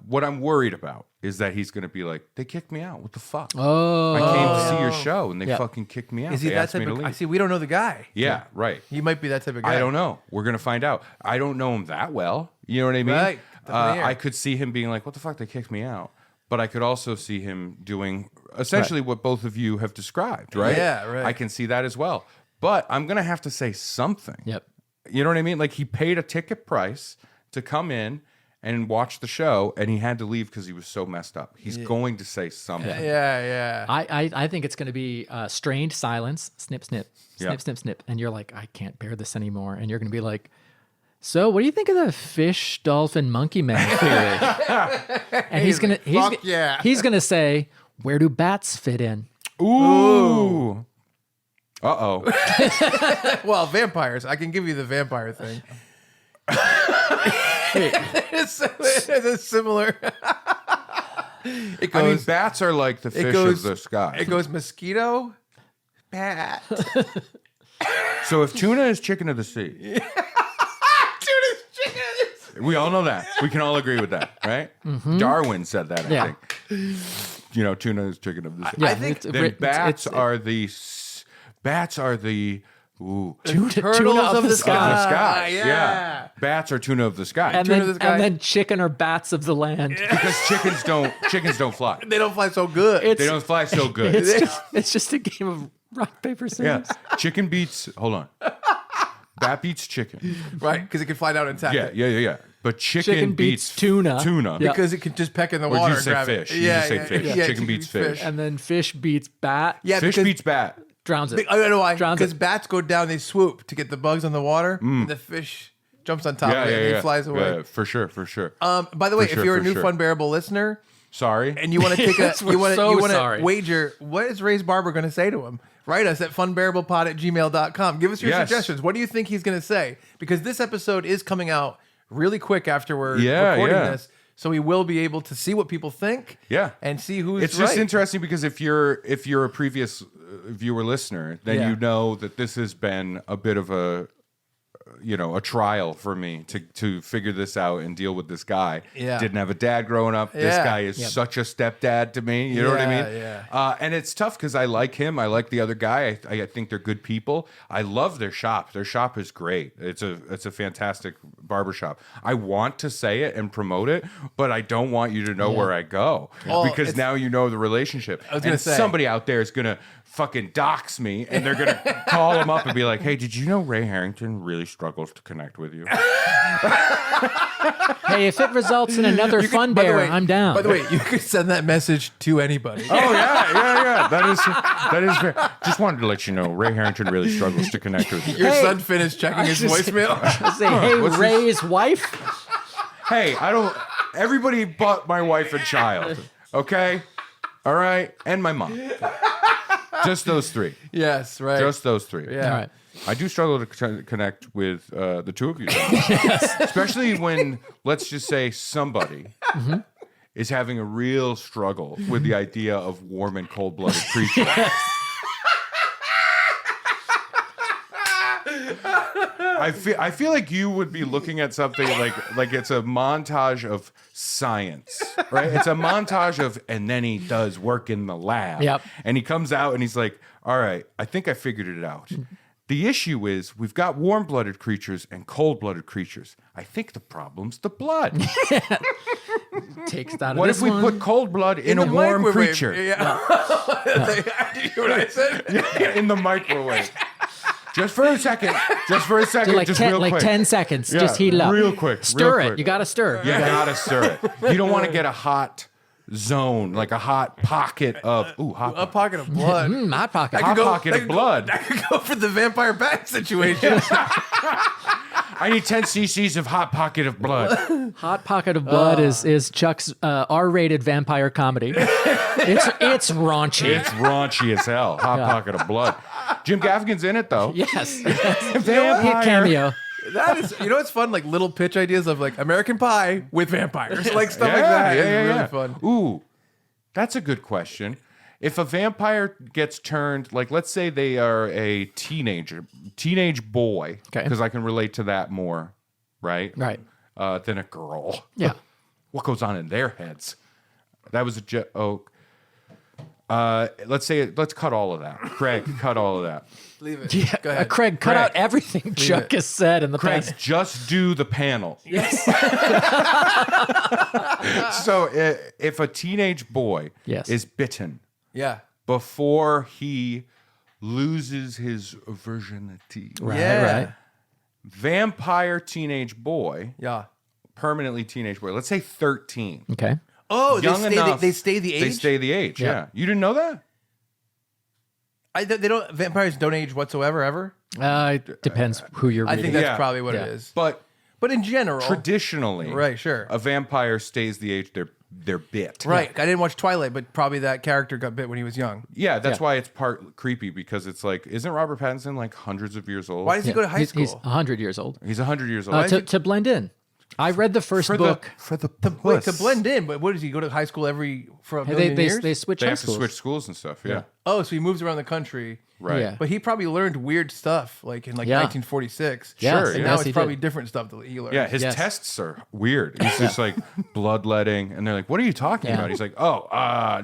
what I'm worried about is that he's going to be like, they kicked me out. What the fuck? Oh. I came to see your show, and they fucking kicked me out. Is he They that asked me type to of? leave. I see. We don't know the guy. Yeah, right. He might be that type of guy. I don't know. We're going to find out. I don't know him that well. You know what I mean? Right. I could see him being like, what the fuck? They kicked me out. But I could also see him doing essentially what both of you have described, right? Yeah, right. I can see that as well. But I'm going to have to say something. Yep. You know what I mean? Like he paid a ticket price to come in and watch the show, and he had to leave because he was so messed up. He's going to say something. Yeah. I think it's going to be strained silence, snip, snip, snip, Yep. snip, snip. And you're like, I can't bear this anymore. And you're going to be like, so what do you think of the fish, dolphin, monkey man theory? And he's going to say, where do bats fit in? Ooh. Uh-oh. Well, vampires. I can give you the vampire thing. it's a similar. It goes, I mean, bats are like the fish of the sky. It goes mosquito, bat. So if tuna is chicken of the sea, Tuna's chicken. we all know that. We can all agree with that, right? Mm-hmm. Darwin said that, I Yeah. think. You know, tuna is chicken of the sea. Yeah, I think Then bats are the ooh, turtles of the sky. Yeah. Bats are tuna of the sky. and tuna then, of the sky. and then chicken are bats of the land. Because chickens don't fly. They don't fly so good. They don't fly so good. It's just a game of rock, paper, scissors. Yeah. Chicken beats, hold on. Bat beats chicken. right? Because it can fly down and attack. Yeah. But chicken beats tuna. Tuna. Yeah. Because it can just peck in the Or did water you and say grab fish? it. You just say fish. Chicken beats fish. And then fish beats bat. Yeah, Fish because, beats bat. Drowns it. I don't know why. Drowns Because it. bats go down, they swoop to get the bugs on the water, and the fish jumps on top of it and he flies away. Yeah, for sure. By the way, For if sure, you're a for new sure. Funbearable listener Sorry. and you want to take a, Yes, you we're want so to sorry. wager, what is Ray's barber going to say to him? Write us at funbearablepod@gmail.com. Give us your Yes. suggestions. What do you think he's going to say? Because this episode is coming out really quick after we're Yeah, recording yeah. this. So we will be able to see what people think. Yeah. And see who's It's just right. interesting because if you're a previous viewer listener, then Yeah. you know that this has been a bit of a trial for me to figure this out and deal with this guy. Yeah. Didn't have a dad growing up. This Yeah. guy is such a stepdad to me. You know what I mean? Yeah. And it's tough because I like him. I like the other guy. I think they're good people. I love their shop. Their shop is great. It's a fantastic barbershop. I want to say it and promote it, but I don't want you to know where I go Well, because it's- now you know the relationship. I was gonna And say. somebody out there is gonna fucking dox me, and they're gonna call him up and be like, "Hey, did you know Ray Harrington really struggles to connect with you. Hey, if it results in another fun bear, I'm down. By the way, you could send that message to anybody. Oh yeah. That is fair. Just wanted to let you know, Ray Harrington really struggles to connect with you. Your son finished checking his voicemail. Say, hey, Ray's wife. Hey, everybody but my wife and child. Okay, all right, and my mom. Just those three. Yes, right. Just those three. Yeah. All right. I do struggle to connect with the two of you, especially when, let's just say, somebody is having a real struggle with the idea of warm and cold-blooded creatures. I feel like you would be looking at something like it's a montage of science, right? It's a montage of, and then he does work in the lab. Yep. And he comes out and he's like, all right, I think I figured it out. The issue is we've got warm-blooded creatures and cold-blooded creatures. I think the problem's the blood. Takes it out of What this if we one. put cold blood in a warm microwave. creature? Yeah. Did you hear what I said? Yeah, in the microwave. Just for a second. Do like just 10, real quick. 10 seconds. Yeah, Just heat it up. real quick, Stir real it. quick. You got to stir. You gotta stir it. You don't want to get a hot zone, like a hot pocket of A pocket of blood. Hot pocket. Hot pocket of blood. I could go for the vampire bat situation. I need 10 cc's of hot pocket of blood. Hot Pocket of Blood is Chuck's R-rated vampire comedy. It's raunchy. It's raunchy as hell. Hot pocket of blood. Jim Gaffigan's in it though. Yes. Vampire Cameo. That is, it's fun, like little pitch ideas of like American Pie with vampires, like stuff like that. Yeah, It's really yeah. fun. Ooh, that's a good question. If a vampire gets turned, like let's say they are a teenage boy, Okay. because I can relate to that more, right? Right. Than a girl. Yeah. What goes on in their heads? That was a joke. Let's cut all of that. Craig, cut all of that. Leave it. Yeah, Go ahead. Craig, cut out everything Chuck it. has said in the Craig, past. just do the panel. Yes. So if a teenage boy Yes. is bitten Yeah. before he loses his virginity, Right. vampire teenage boy, Yeah. permanently teenage boy, let's say 13. Okay. Oh, Young enough, they stay the age? They stay the age, Yeah. yeah. You didn't know that? They don't. Vampires don't age whatsoever, ever. It depends who you're I reading. think that's Yeah. probably what Yeah. it is. But in general, traditionally, right? Sure. a vampire stays the age they're bit. Right. I didn't watch Twilight, but probably that character got bit when he was young. Yeah, that's Yeah. why it's part creepy, because it's like, isn't Robert Pattinson like hundreds of years old? Why does he go to high He's school? 100 years old. He's 100 years old. To blend in. I read the first book. Wait, to blend in, but what does he go to high school for a Hey, million they years? switch They high have to schools. switch schools and stuff, yeah. Oh, so he moves around the country. Right. Yeah. But he probably learned weird stuff, like in Yeah. 1946. Yes, Sure, And yeah. now yes, it's he probably did. different stuff that he learned. Yeah, his Yes. tests are weird. He's just like bloodletting, and they're like, "What are you talking Yeah. about?" He's like, "Oh,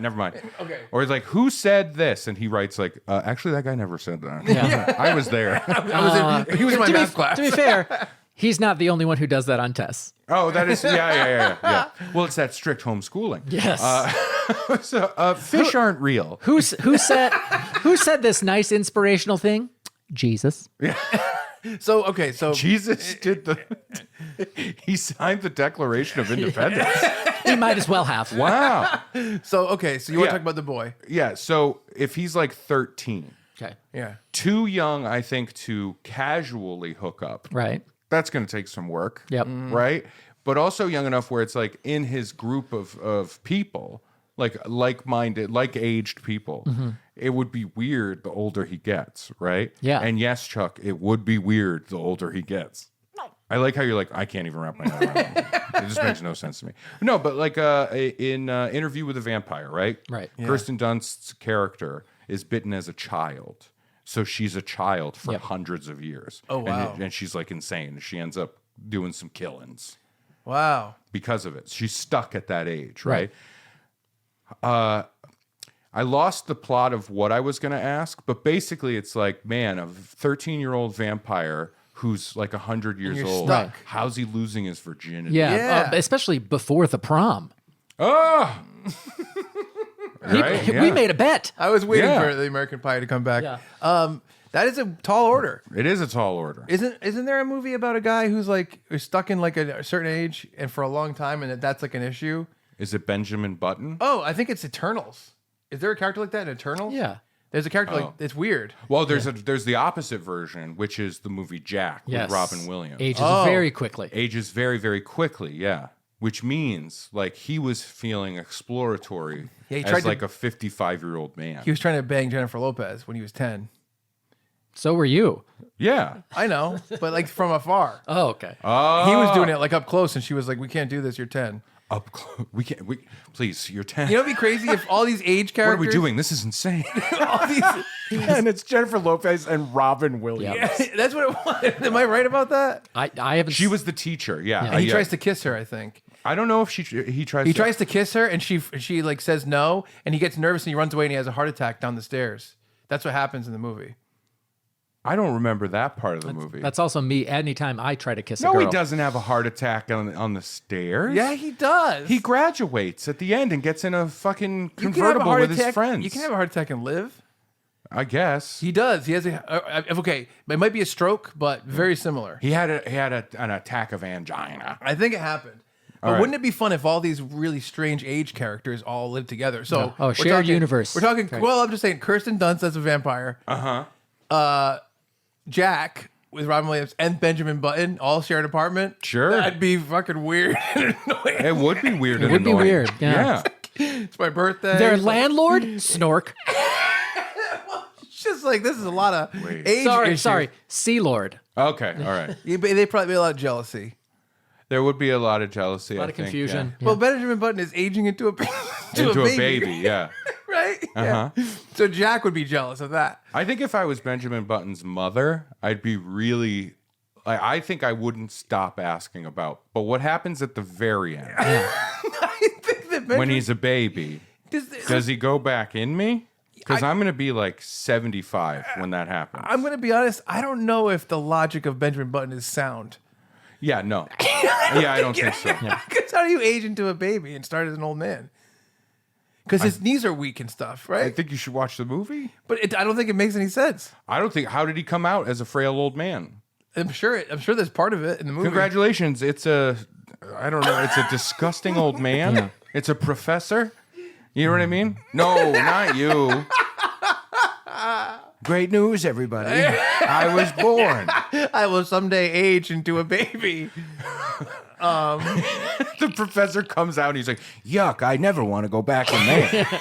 never mind." Okay. Or he's like, "Who said this?" And he writes like, "Actually, that guy never said that. Yeah. I was there." He was in my to, math be, class. to be fair, he's not the only one who does that on tests. Oh, that is yeah. Well, it's that strict homeschooling. Yes. So fish aren't real. Who said this nice inspirational thing? Jesus. So Jesus did he signed the Declaration of Independence. He might as well have. Wow. so you want to Yeah. talk about the boy? Yeah. So if he's like 13, Okay. Yeah. too young, I think, to casually hook up. Right. That's going to take some work. Yep. Right. But also young enough where it's like in his group of people, like-minded, like-aged people, it would be weird the older he gets, right? Yeah. And yes, Chuck, it would be weird the older he gets. I like how you're like, I can't even wrap my head around it. It just makes no sense to me. No, but like in Interview with a Vampire, right? Right. Yeah. Kirsten Dunst's character is bitten as a child. So she's a child for Yep. hundreds of years. Oh, wow. And she's like insane. She ends up doing some killings Wow. because of it. She's stuck at that age, Right. right? I lost the plot of what I was going to ask, but basically it's like, man, a 13-year-old vampire who's like 100 years you're old. stuck. How's he losing his virginity? Yeah. Yeah. Especially before the prom. Oh! We Right? made a bet. I was waiting Yeah. for the American Pie to come back. Yeah. That is a tall order. It is a tall order. Isn't there a movie about a guy who's like is stuck in like a certain age and for a long time, and that's like an issue? Is it Benjamin Button? Oh, I think it's Eternals. Is there a character like that in Eternals? Yeah. There's a character like it's weird. Well, there's the opposite version, which is the movie Jack Yes. with Robin Williams. Ages very quickly. Ages very, very quickly, yeah. Which means like he was feeling exploratory Yeah, he tried as to- like a 55-year-old man. He was trying to bang Jennifer Lopez when he was 10. So were you. Yeah. I know, but like from afar. Oh, okay. He was doing it like up close, and she was like, "We can't do this. You're 10." Up close. We can't. Please, you're 10. You know, it'd be crazy if all these age What are characters. we doing? This is insane. all these, And it's Jennifer Lopez and Robin Williams. Yeah, that's what it was. Am I right about that? I haven't. She was the teacher. Yeah. And he tries to kiss her, I think. I don't know if he tries. He tries to kiss her, and she like says no, and he gets nervous and he runs away and he has a heart attack down the stairs. That's what happens in the movie. I don't remember that part of the movie. That's also me. Anytime I try to kiss a No, girl. he doesn't have a heart attack on the stairs. Yeah, he does. He graduates at the end and gets in a fucking You can have a convertible heart with his attack- friends. You can have a heart attack and live. I guess He does. He has okay. It might be a stroke, but very similar. he had an attack of angina. I think it happened. But All right. wouldn't it be fun if all these really strange age characters all lived together? So Oh, we're shared talking- universe. We're talking. Okay. Well, I'm just saying, Kirsten Dunst as a vampire. Jack with Robin Williams and Benjamin Button all share an apartment. Sure. That'd be fucking weird and annoying. It would be weird. It would be weird. Yeah. It's my birthday. Their It's like- landlord, Snork. It's just like this is a lot of age. Sorry, issues. sorry. Sea Lord. Okay, all right. Yeah, but they probably be a lot of jealousy. There would be a lot of jealousy. A lot I of think, confusion. Well, Benjamin Button is aging into a into a baby. Yeah. right? Uh-huh. Yeah. So Jack would be jealous of that. I think if I was Benjamin Button's mother, I'd be really. I think I wouldn't stop asking about. But what happens at the very end I think that when he's a baby? Does he go back in me? Because I'm going to be like 75 when that happens. I'm going to be honest. I don't know if the logic of Benjamin Button is sound. Yeah, no. Yeah, I don't think so. Because how do you age into a baby and start as an old man? Because his knees are weak and stuff, right? I think you should watch the movie. But I don't think it makes any sense. I don't think. How did he come out as a frail old man? I'm sure there's part of it in the movie. Congratulations. It's a disgusting old man. Yeah. It's a professor. You know what I mean? No, not you. Great news, everybody. I was born. I will someday age into a baby. The professor comes out and he's like, yuck, I never want to go back in there. Yuck.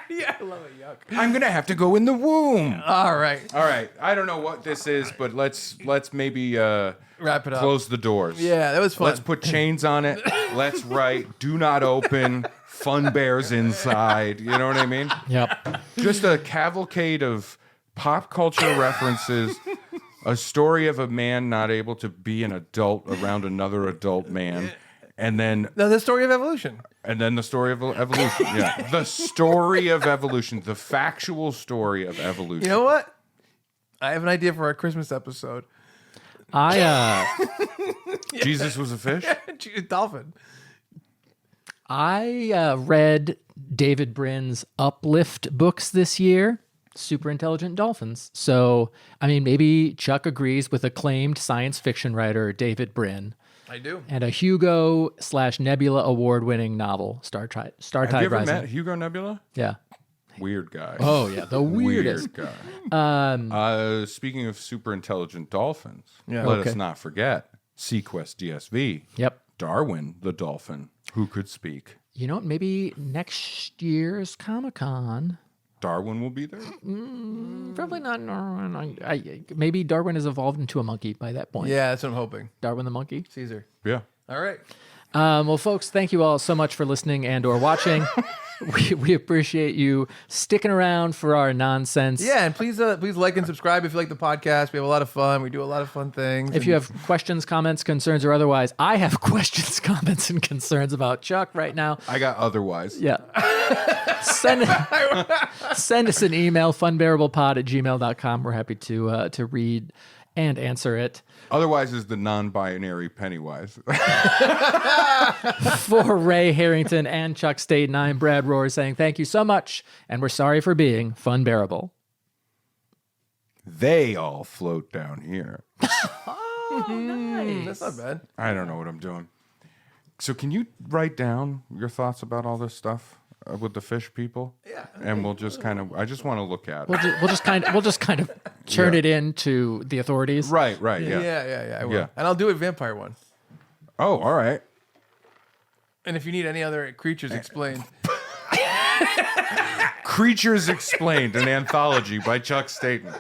Yeah, I love it. Yuck. I'm going to have to go in the womb. All right. All right. I don't know what this is, but let's maybe Wrap it up. close the doors. Yeah, that was fun. Let's put chains on it. Let's write, do not open, fun bears inside. You know what I mean? Yep. Just a cavalcade of pop culture references, a story of a man not able to be an adult around another adult man, and then No, the story of evolution. the story of evolution. Yeah, the story of evolution, the factual story of evolution. You know what? I have an idea for our Christmas episode. Jesus was a fish? Dolphin. I read David Brin's Uplift books this year. Super intelligent dolphins. So, I mean, maybe Chuck agrees with acclaimed science fiction writer David Brin. I do. And a Hugo/Nebula award-winning novel, Star Tide Have you ever Rising. met Hugo Nebula? Yeah. Weird guy. Oh yeah, the weirdest Weird guy. Speaking of super intelligent dolphins, let Okay. us not forget Sequest DSV. Yep. Darwin the dolphin who could speak. You know what? Maybe next year's Comic-Con. Darwin will be there. Probably not. Maybe Darwin has evolved into a monkey by that point. Yeah, that's what I'm hoping. Darwin the monkey. Caesar. Yeah. All right. Well, folks, thank you all so much for listening and/or watching. we appreciate you sticking around for our nonsense. Yeah, and please like and subscribe if you like the podcast. We have a lot of fun. We do a lot of fun things. If you have questions, comments, concerns, or otherwise, I have questions, comments, and concerns about Chuck right now. I got otherwise. Yeah. Send us an email, funbearablepod@gmail.com. We're happy to read and answer it. Otherwise is the non-binary Pennywise. For Ray Harrington and Chuck Staten, I'm Brad Rohrer saying thank you so much, and we're sorry for being Funbearable. They all float down here. That's not bad. I don't know what I'm doing. So can you write down your thoughts about all this stuff with the fish people? Yeah. And we'll just kind of, I just want to look at it. We'll just kind of turn it into the authorities. Right, yeah. Yeah, I will. Yeah. And I'll do a vampire one. Oh, all right. And if you need any other creatures explained. Creatures Explained, an anthology by Chuck Staten.